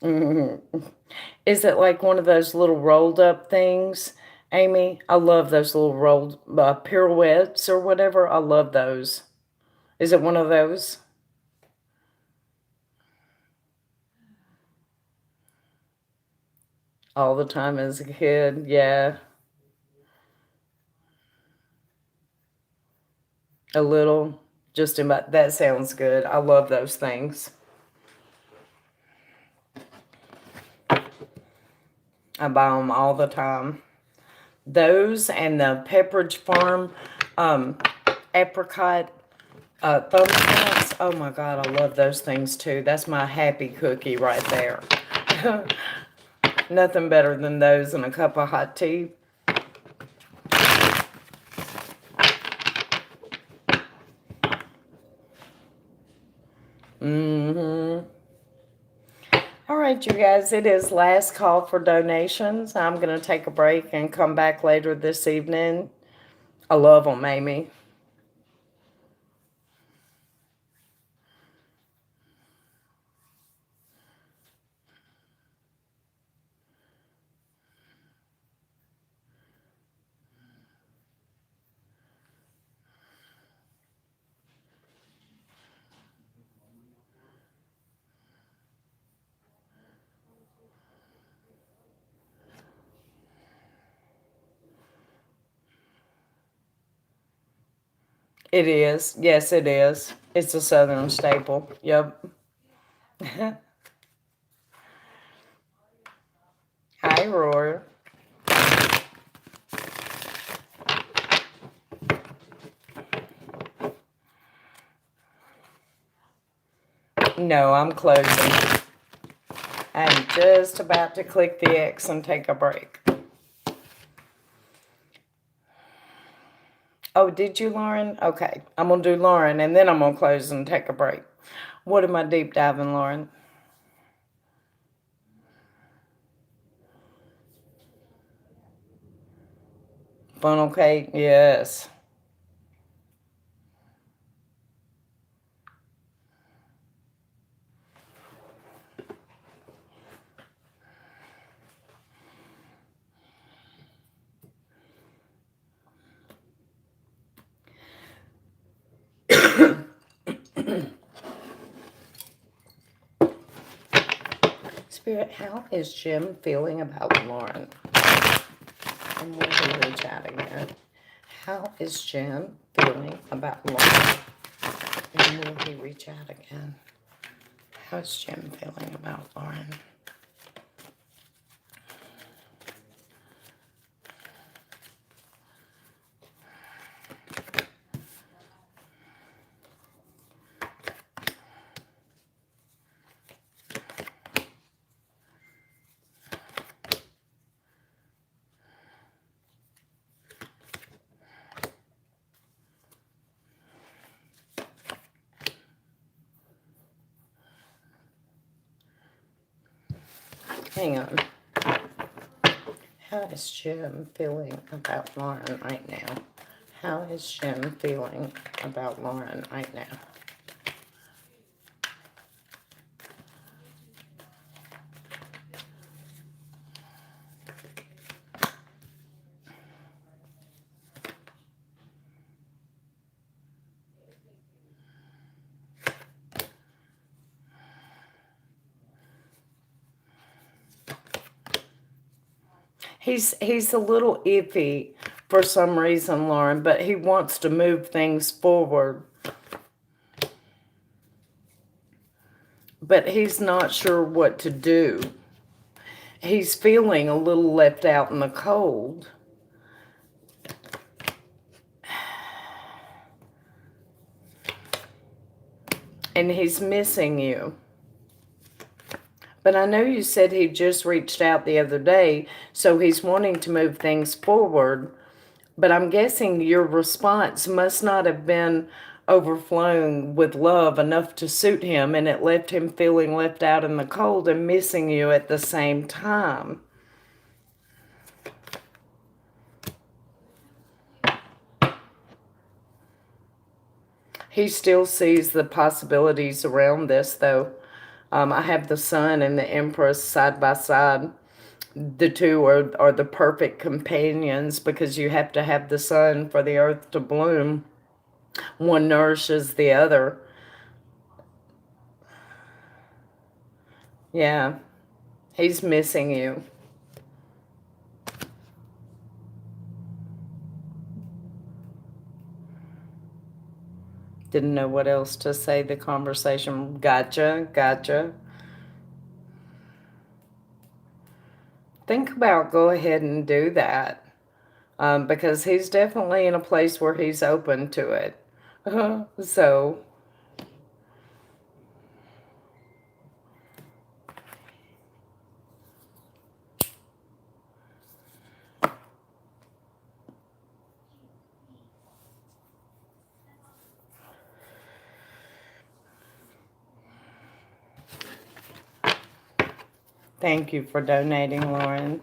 Is it like one of those little rolled up things, Amy? I love those little rolled pirouettes or whatever. I love those. Is it one of those? All the time as a kid. Yeah, a little. Just about that sounds good. I love those things. I buy them all the time. Those and the Pepperidge Farm um, apricot thumbtacks. Oh my God, I love those things too. That's my happy cookie right there. Nothing better than those and a cup of hot tea. Mm-hmm. All right, you guys, it is last call for donations. I'm going to take a break and come back later this evening. I love them, Amy. It is. Yes, it is. It's a Southern staple. Yep. Hi, Roar. No, I'm closing. I'm just about to click the X and take a break. Oh, did you, Lauren? Okay. I'm going to do Lauren, and then I'm going to close and take a break. What am I deep diving, Lauren? Funnel cake? Yes. Spirit, how is Jim feeling about Lauren? And we'll reach out again. How is Jim feeling about Lauren? And will he reach out again? How's Jim feeling about Lauren? Hang on. How is Jim feeling about Lauren right now? How is Jim feeling about Lauren right now? He's a little iffy for some reason, Lauren, but he wants to move things forward. But he's not sure what to do. He's feeling a little left out in the cold. And he's missing you. But I know you said he just reached out the other day, so he's wanting to move things forward. But I'm guessing your response must not have been overflowing with love enough to suit him, and it left him feeling left out in the cold and missing you at the same time. He still sees the possibilities around this, though. I have the Sun and the Empress side by side. The two are the perfect companions because you have to have the sun for the earth to bloom. One nourishes the other. Yeah, he's missing you. Didn't know what else to say. The conversation, gotcha, gotcha. Think about go ahead and do that. Because he's definitely in a place where he's open to it. So, thank you for donating, Lauren.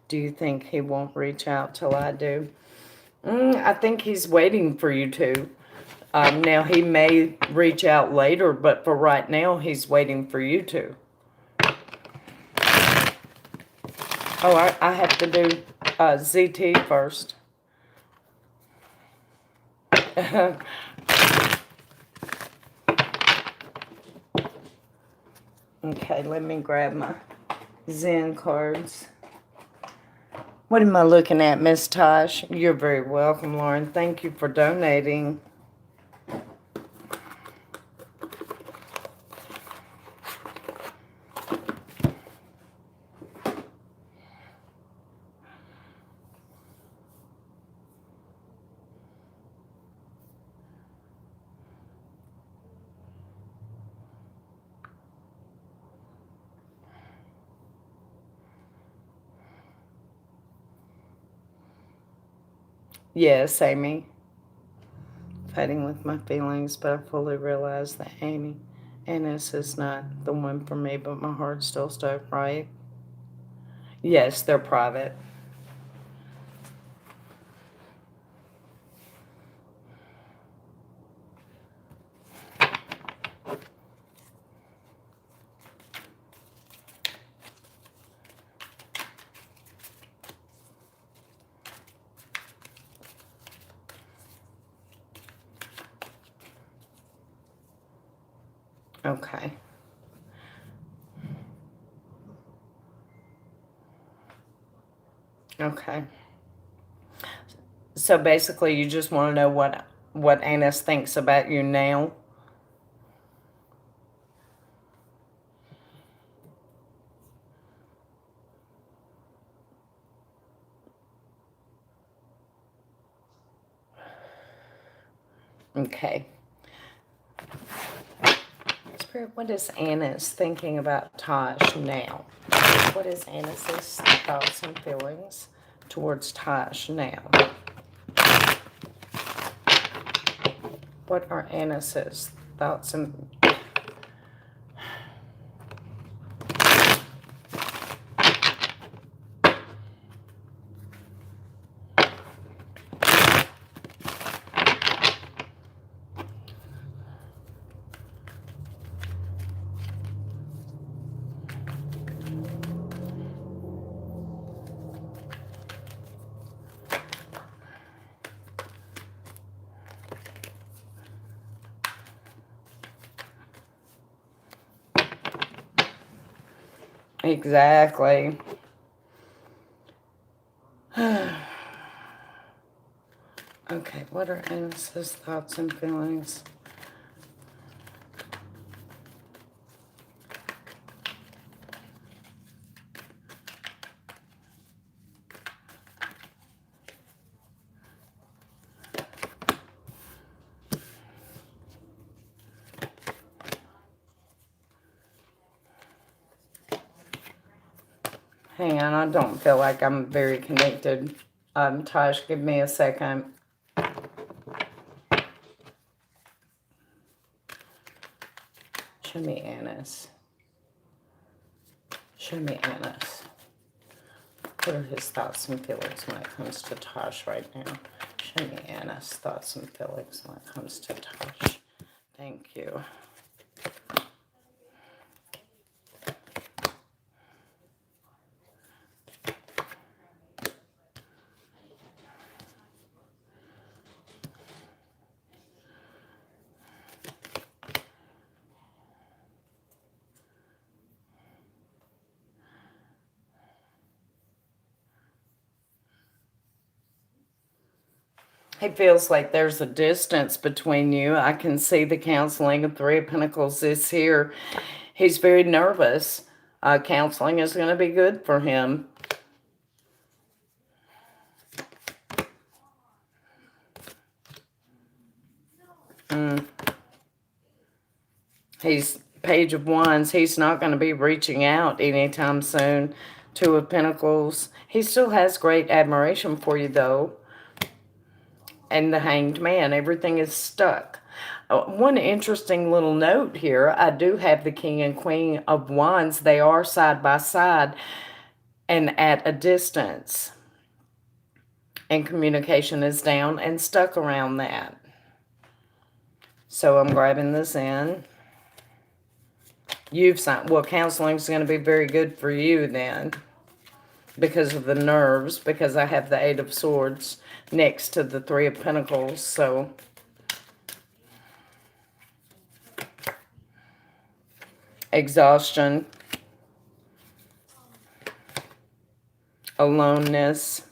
Do you think he won't reach out till I do? I think he's waiting for you to. Now, he may reach out later, but for right now, he's waiting for you to. Oh, I have to do ZT first. Okay, let me grab my Zen cards. What am I looking at, Miss Tosh? You're very welcome, Lauren. Thank you for donating. Yes, Amy. Fighting with my feelings, but I fully realize that Annis is not the one for me, but my heart's still stuck, right? Yes, they're private. Okay. Okay. So basically, you just want to know what Annis thinks about you now. Okay. Spirit, what is Annis thinking about Tosh now? What is Annis's thoughts and feelings towards Tosh now? What are Annis's thoughts and... Exactly. Okay, what are Annis's thoughts and feelings? Hang on, I don't feel like I'm very connected. Tosh, give me a second. Show me Annis. Show me Annis. What are his thoughts and feelings when it comes to Tosh right now? Show me Annis' thoughts and feelings when it comes to Tosh. Thank you. He feels like there's a distance between you. I can see the counseling of Three of Pentacles is here. He's very nervous. Counseling is going to be good for him. He's Page of Wands. He's not going to be reaching out anytime soon. Two of Pentacles. He still has great admiration for you, though. And the Hanged Man. Everything is stuck. One interesting little note here. I do have the King and Queen of Wands. They are side by side and at a distance. And communication is down and stuck around that. So I'm grabbing this in. You've signed, well, counseling is going to be very good for you then, because of the nerves, because I have the Eight of Swords next to the Three of Pentacles. So exhaustion, aloneness,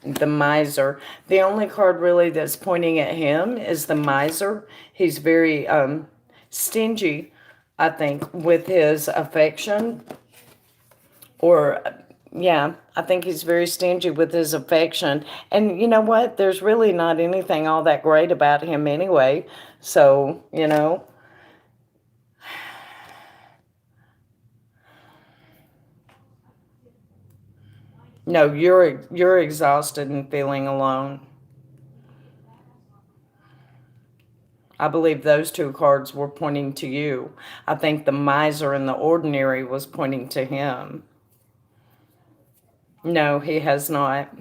the Miser. The only card really that's pointing at him is the Miser. He's very stingy, I think, with his affection. Or, yeah, I think he's very stingy with his affection. And you know what? There's really not anything all that great about him anyway. So, you know. No, you're exhausted and feeling alone. I believe those two cards were pointing to you. I think the Miser and the Ordinary was pointing to him. No, he has not.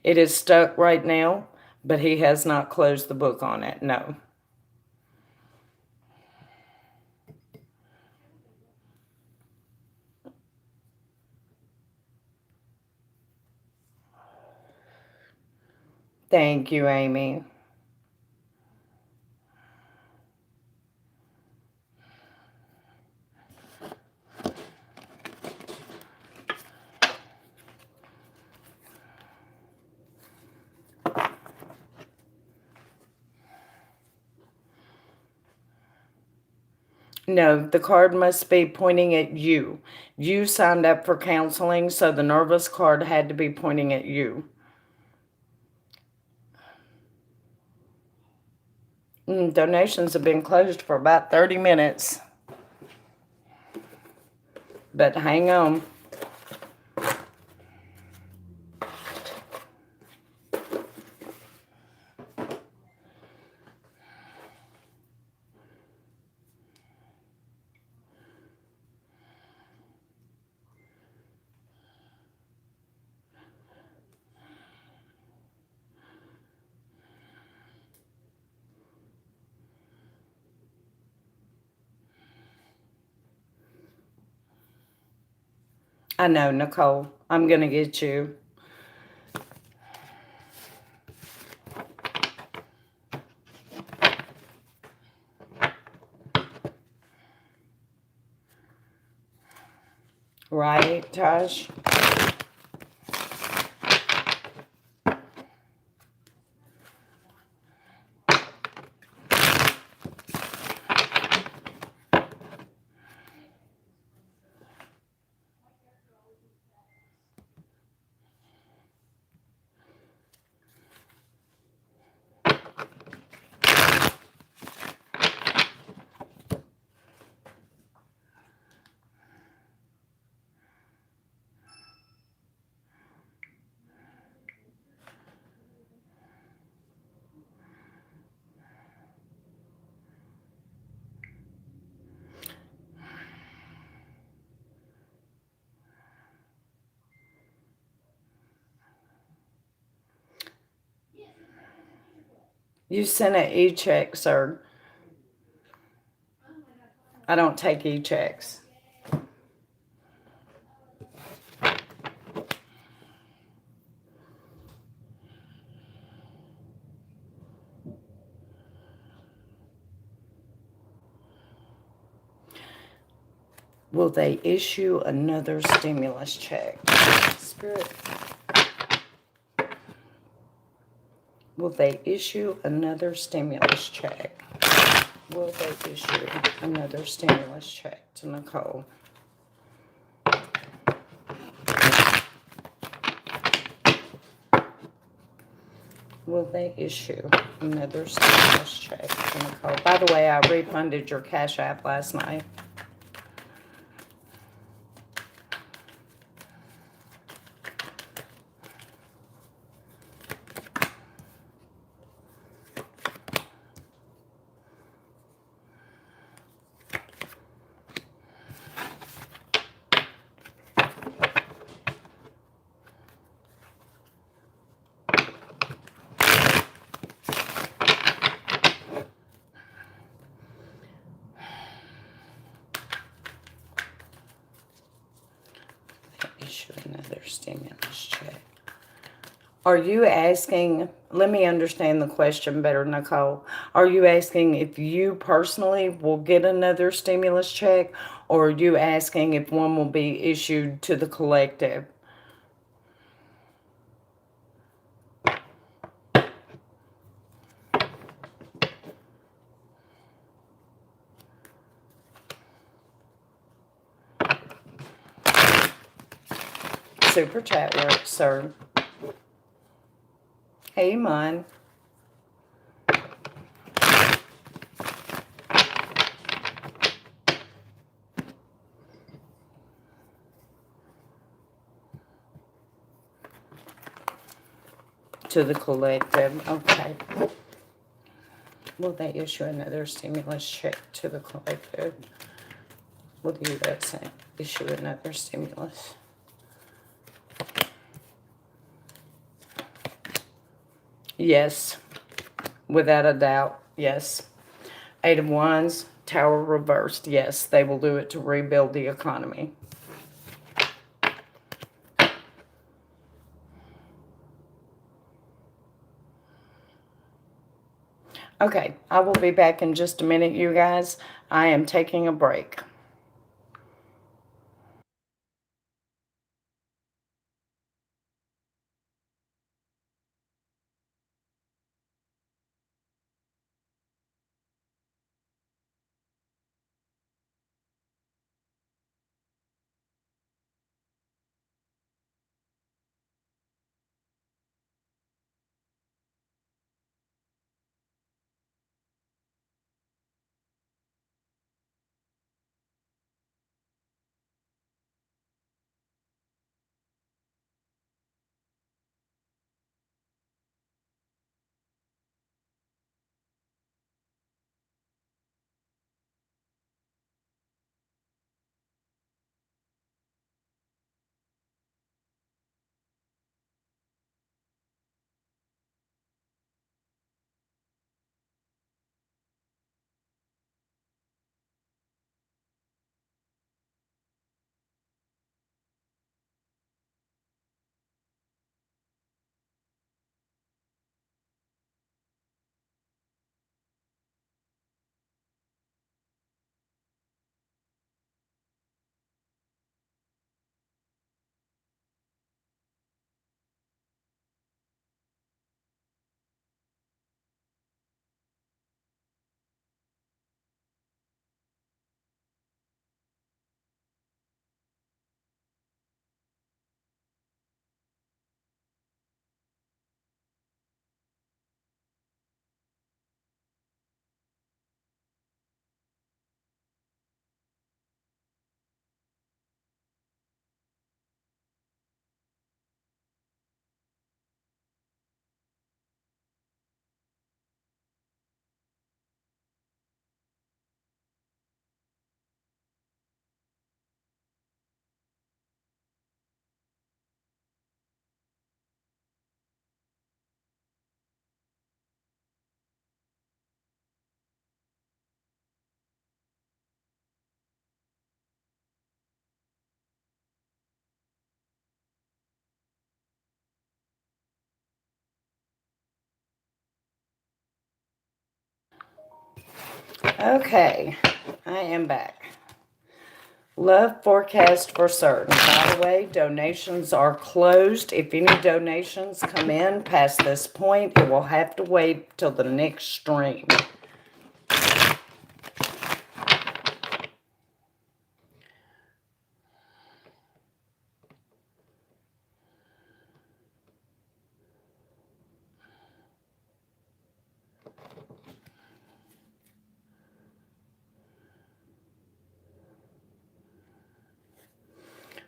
It is stuck right now, but he has not closed the book on it. No. Thank you, Amy. No, the card must be pointing at you. You signed up for counseling, so the nervous card had to be pointing at you. Donations have been closed for about 30 minutes. But hang on. I know, Nicole. I'm going to get you. Right, Tosh? You sent an e-check, sir. I don't take e-checks. Will they issue another stimulus check? Spirit, will they issue another stimulus check? Will they issue another stimulus check to Nicole? Will they issue another stimulus check to Nicole? By the way, I refunded your Cash App last night. Issue another stimulus check. Are you asking, let me understand the question better, Nicole. Are you asking if you personally will get another stimulus check, or are you asking if one will be issued to the collective? Super chat works, sir. Hey, Mon. To the collective. Okay. Will they issue another stimulus check to the collective? What do you guys say? Issue another stimulus. Yes. Without a doubt. Yes. Eight of Wands, Tower reversed. Yes, they will do it to rebuild the economy. Okay, I will be back in just a minute, you guys. I am taking a break. Okay, I am back. Love forecast for certain. By the way, donations are closed. If any donations come in past this point, it will have to wait till the next stream.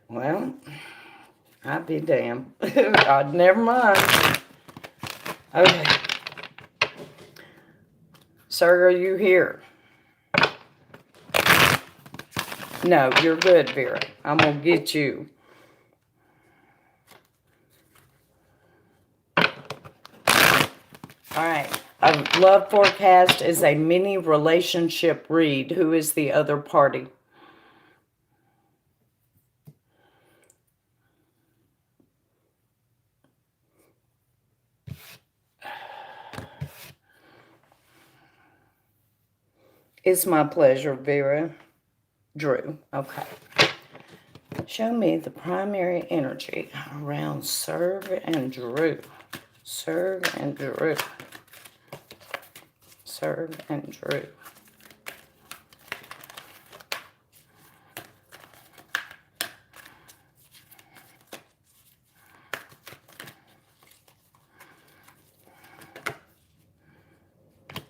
Well, I'd be damned. Never mind. Okay. Sir, are you here? No, you're good, Vera. I'm going to get you. All right. A love forecast is a mini relationship read. Who is the other party? It's my pleasure, Vera. Drew. Okay. Show me the primary energy around Serve and Drew. Serve and Drew. Serve and Drew.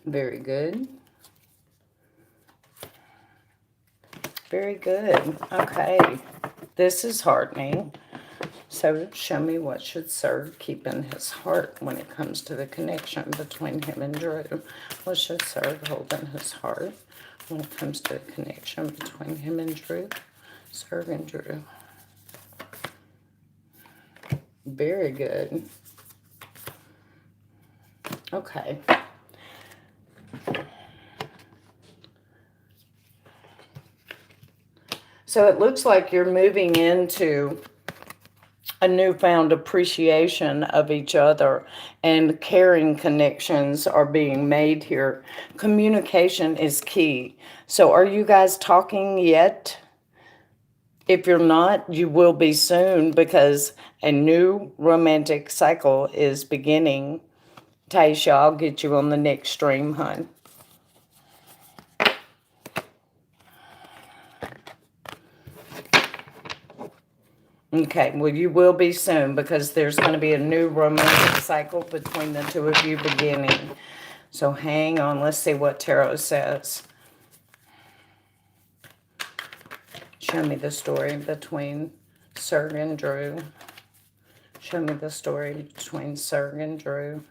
Very good. Very good. Okay. This is heartening. So show me what should Serve keep in his heart when it comes to the connection between him and Drew. What should Serve hold in his heart when it comes to the connection between him and Drew? Serve and Drew. Very good. Okay. So it looks like you're moving into a newfound appreciation of each other, and caring connections are being made here. Communication is key. So are you guys talking yet? If you're not, you will be soon, because a new romantic cycle is beginning. Taisha, I'll get you on the next stream, hon. Okay, well, you will be soon, because there's going to be a new romantic cycle between the two of you beginning. So hang on, let's see what Tarot says. Show me the story between Serge and Drew. Show me the story between Serge and Drew.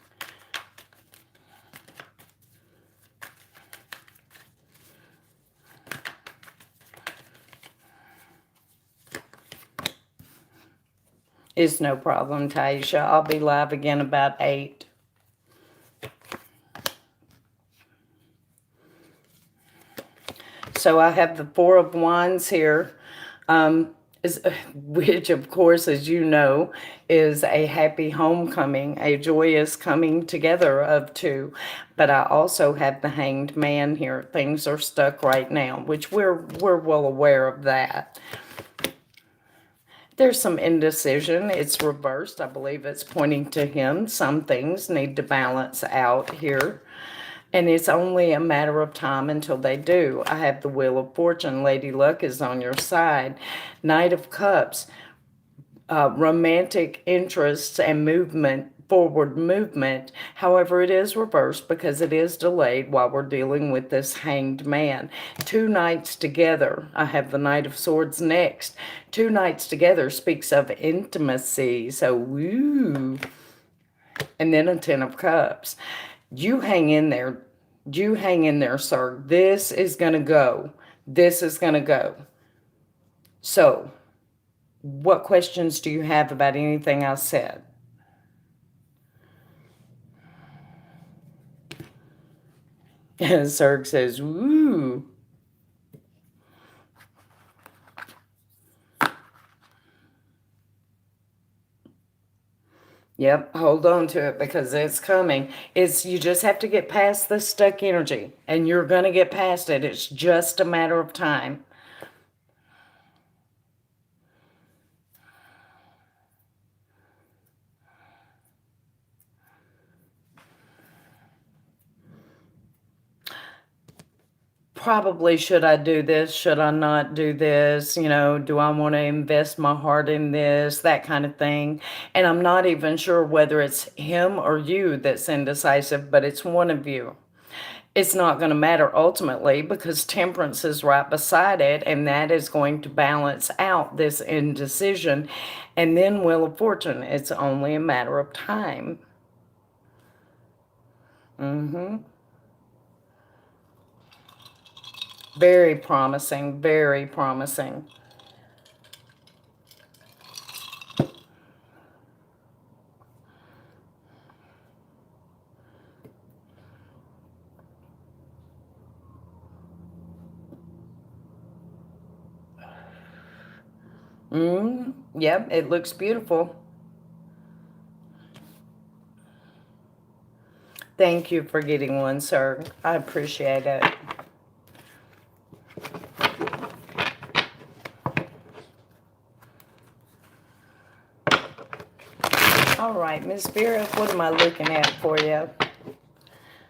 It's no problem, Taisha. I'll be live again about 8. So I have the Four of Wands here, which, of course, as you know, is a happy homecoming, a joyous coming together of two. But I also have the Hanged Man here. Things are stuck right now, which we're well aware of that. There's some indecision. It's reversed. I believe it's pointing to him. Some things need to balance out here. And it's only a matter of time until they do. I have the Wheel of Fortune. Lady Luck is on your side. Knight of Cups. Romantic interests and movement, forward movement. However, it is reversed because it is delayed while we're dealing with this Hanged Man. 2 nights together. I have the Knight of Swords next. 2 nights together speaks of intimacy. So, woo. And then a 10 of Cups. You hang in there. You hang in there, sir. This is going to go. This is going to go. So, what questions do you have about anything I said? And Serge says, woo. Yep, hold on to it because it's coming. You just have to get past the stuck energy, and you're going to get past it. It's just a matter of time. probably should I do this? Should I not do this? You know, do I want to invest my heart in this? That kind of thing. And I'm not even sure whether it's him or you that's indecisive, but it's one of you. It's not going to matter ultimately because temperance is right beside it, and that is going to balance out this indecision. And then Wheel of Fortune, it's only a matter of time. Mm-hmm. Very promising, very promising. Yep, it looks beautiful. Thank you for getting one, sir. I appreciate it. All right, Miss Vera, what am I looking at for you?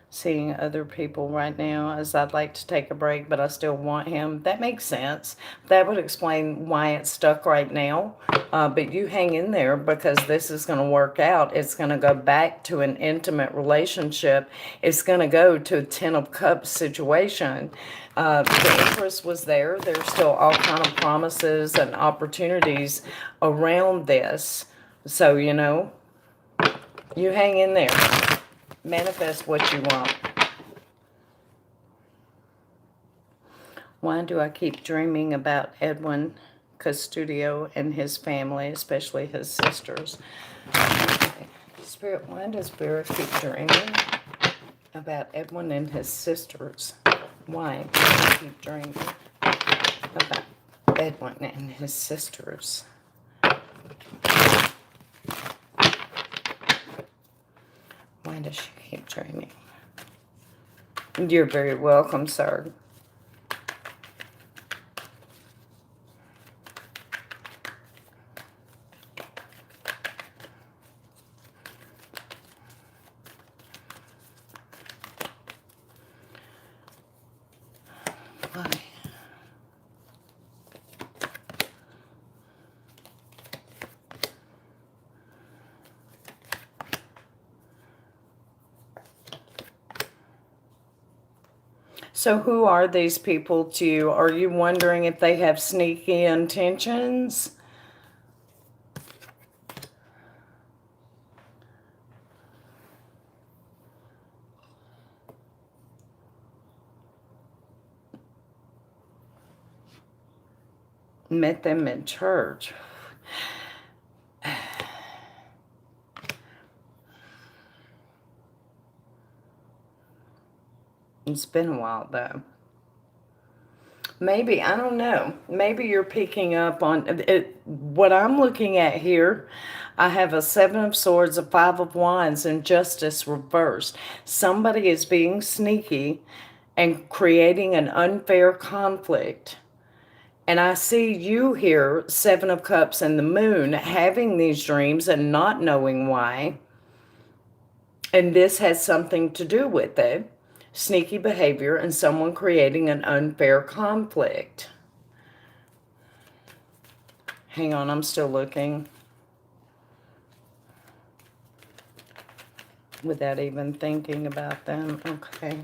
Seeing other people right now, as I'd like to take a break, but I still want him. That makes sense. That would explain why it's stuck right now. But you hang in there because this is going to work out. It's going to go back to an intimate relationship. It's going to go to a Ten of Cups situation. The Empress was there. There's still all kind of promises and opportunities around this. So, you know, you hang in there. Manifest what you want. Why do I keep dreaming about Edwin Custodio and his family, especially his sisters? Okay. Spirit, why does Spirit keep dreaming about Edwin and his sisters? Why do I keep dreaming about Edwin and his sisters? Why does she keep dreaming? You're very welcome, sir. Why? So who are these people to you? Are you wondering if they have sneaky intentions? Met them in church. It's been a while though. Maybe, I don't know. Maybe you're picking up on it. What I'm looking at here, I have a Seven of Swords, a Five of Wands, and Justice reversed. Somebody is being sneaky and creating an unfair conflict. And I see you here, Seven of Cups and the Moon, having these dreams and not knowing why. And this has something to do with it. Sneaky behavior and someone creating an unfair conflict. Hang on, I'm still looking. Without even thinking about them. Okay.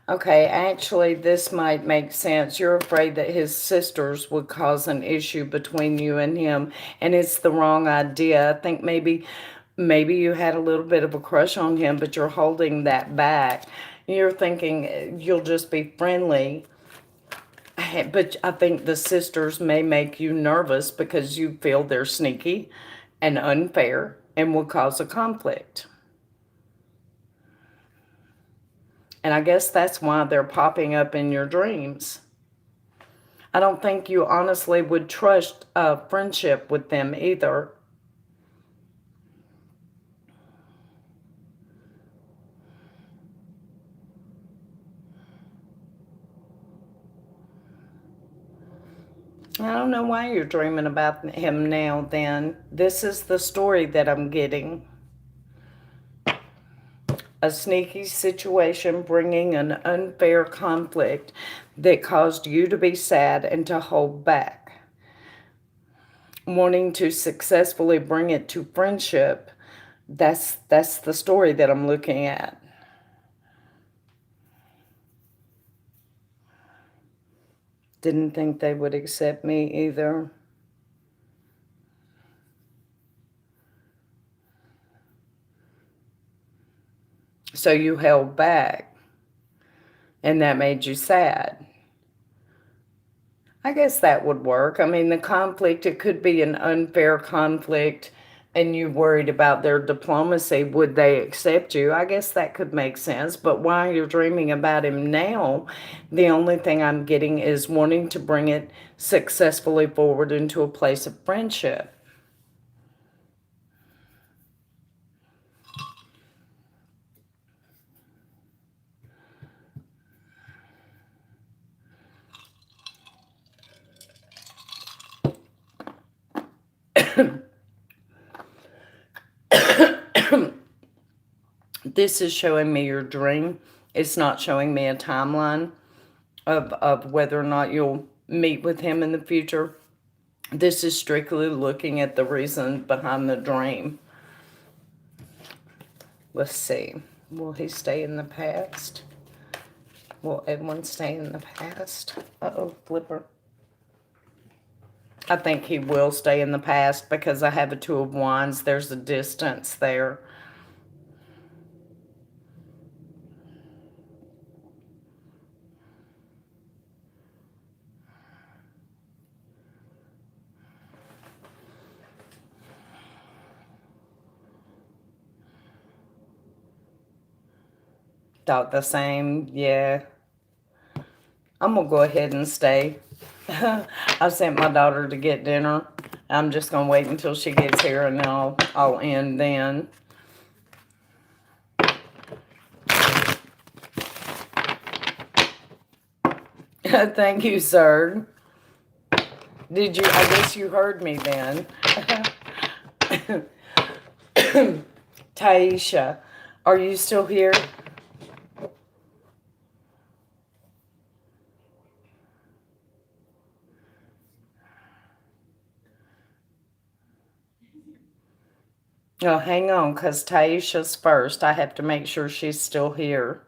Okay, actually, this might make sense. You're afraid that his sisters would cause an issue between you and him, and it's the wrong idea. I think maybe you had a little bit of a crush on him, but you're holding that back. You're thinking you'll just be friendly, but I think the sisters may make you nervous because you feel they're sneaky and unfair and will cause a conflict. And I guess that's why they're popping up in your dreams. I don't think you honestly would trust a friendship with them either. I don't know why you're dreaming about him now then. This is the story that I'm getting. A sneaky situation bringing an unfair conflict that caused you to be sad and to hold back. Wanting to successfully bring it to friendship, that's the story that I'm looking at. Didn't think they would accept me either. So you held back, and that made you sad. I guess that would work. I mean, the conflict, it could be an unfair conflict, and you worried about their diplomacy. Would they accept you? I guess that could make sense. But while you're dreaming about him now, the only thing I'm getting is wanting to bring it successfully forward into a place of friendship. This is showing me your dream. It's not showing me a timeline of whether or not you'll meet with him in the future. This is strictly looking at the reason behind the dream. Let's see. Will he stay in the past? Will Edwin stay in the past? Uh-oh, flipper. I think he will stay in the past because I have a Two of Wands. There's a distance there. Thought the same, yeah. I'm going to go ahead and stay. I sent my daughter to get dinner. I'm just going to wait until she gets here and then I'll end then. Thank you, sir. Did you? I guess you heard me then. Taisha, are you still here? Oh, hang on, because Taisha's first. I have to make sure she's still here.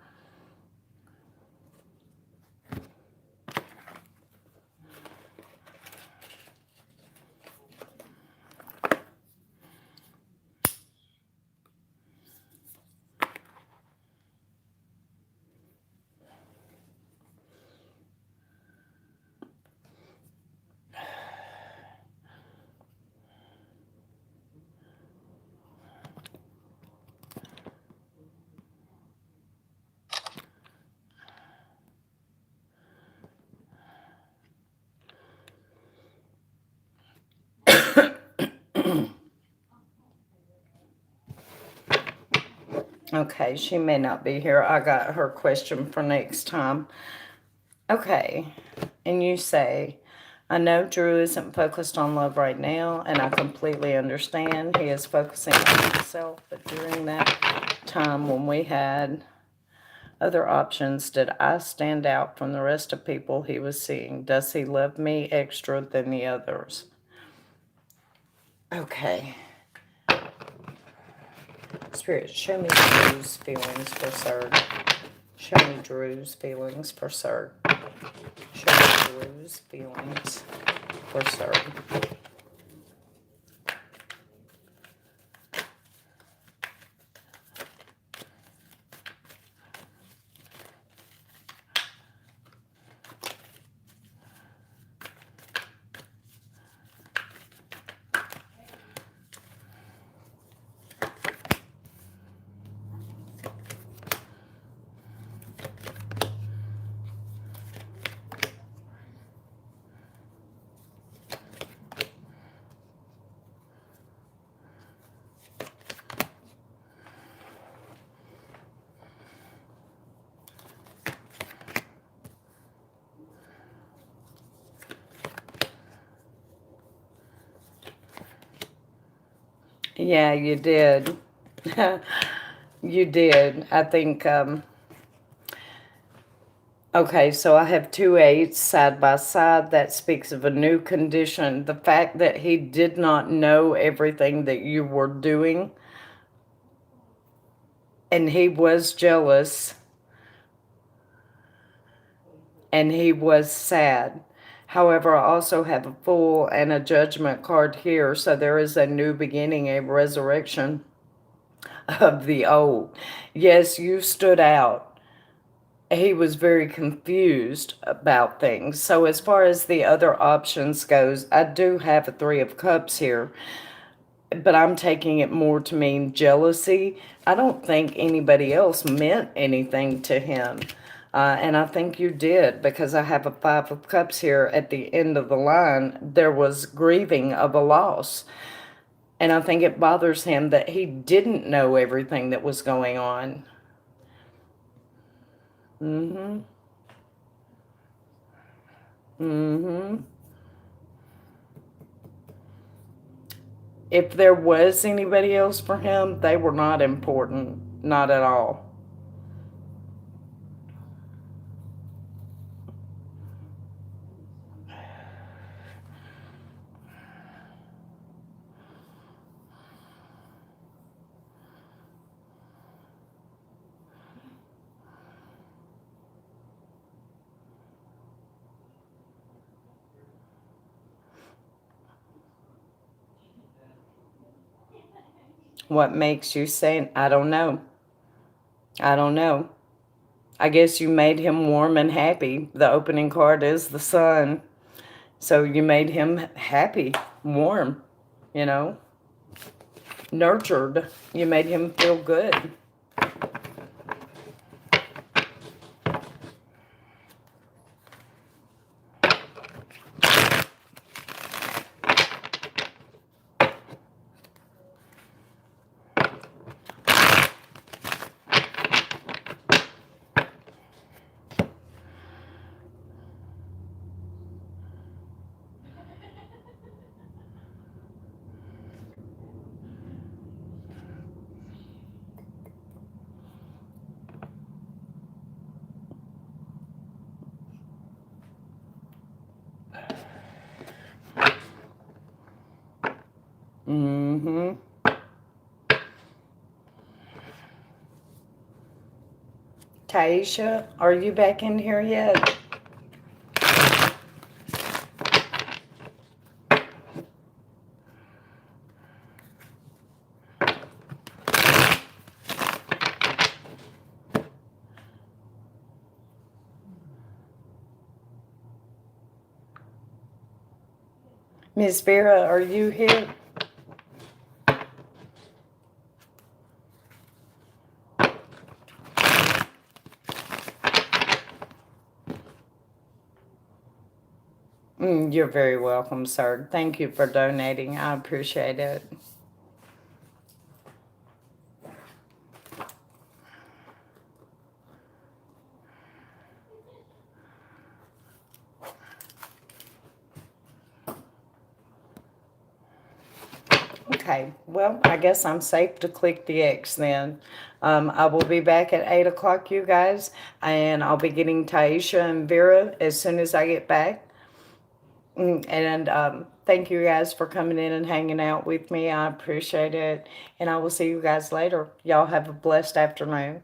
Okay, she may not be here. I got her question for next time. Okay, and you say, I know Drew isn't focused on love right now, and I completely understand. He is focusing on himself, but during that time when we had other options, did I stand out from the rest of people he was seeing? Does he love me extra than the others? Okay. Spirit, show me Drew's feelings for Sir. Show me Drew's feelings for Sir. Show me Drew's feelings for Sir. Yeah, you did. You did. I think, okay, so I have two eights side by side. That speaks of a new condition. The fact that he did not know everything that you were doing, and he was jealous, and he was sad. However, I also have a Fool and a Judgment card here, so there is a new beginning, a resurrection of the old. Yes, you stood out. He was very confused about things. So as far as the other options goes, I do have a Three of Cups here, but I'm taking it more to mean jealousy. I don't think anybody else meant anything to him. And I think you did, because I have a Five of Cups here at the end of the line. There was grieving of a loss. And I think it bothers him that he didn't know everything that was going on. Mm-hmm. Mm-hmm. If there was anybody else for him, they were not important. Not at all. What makes you say, I don't know. I don't know. I guess you made him warm and happy. The opening card is the sun. So you made him happy, warm, you know, nurtured. You made him feel good. Mm-hmm. Taisha, are you back in here yet? Miss Vera, are you here? You're very welcome, sir. Thank you for donating. I appreciate it. Okay, well, I guess I'm safe to click the X then. I will be back at 8 o'clock, you guys, and I'll be getting Taisha and Vera as soon as I get back. And thank you guys for coming in and hanging out with me. I appreciate it. And I will see you guys later. Y'all have a blessed afternoon.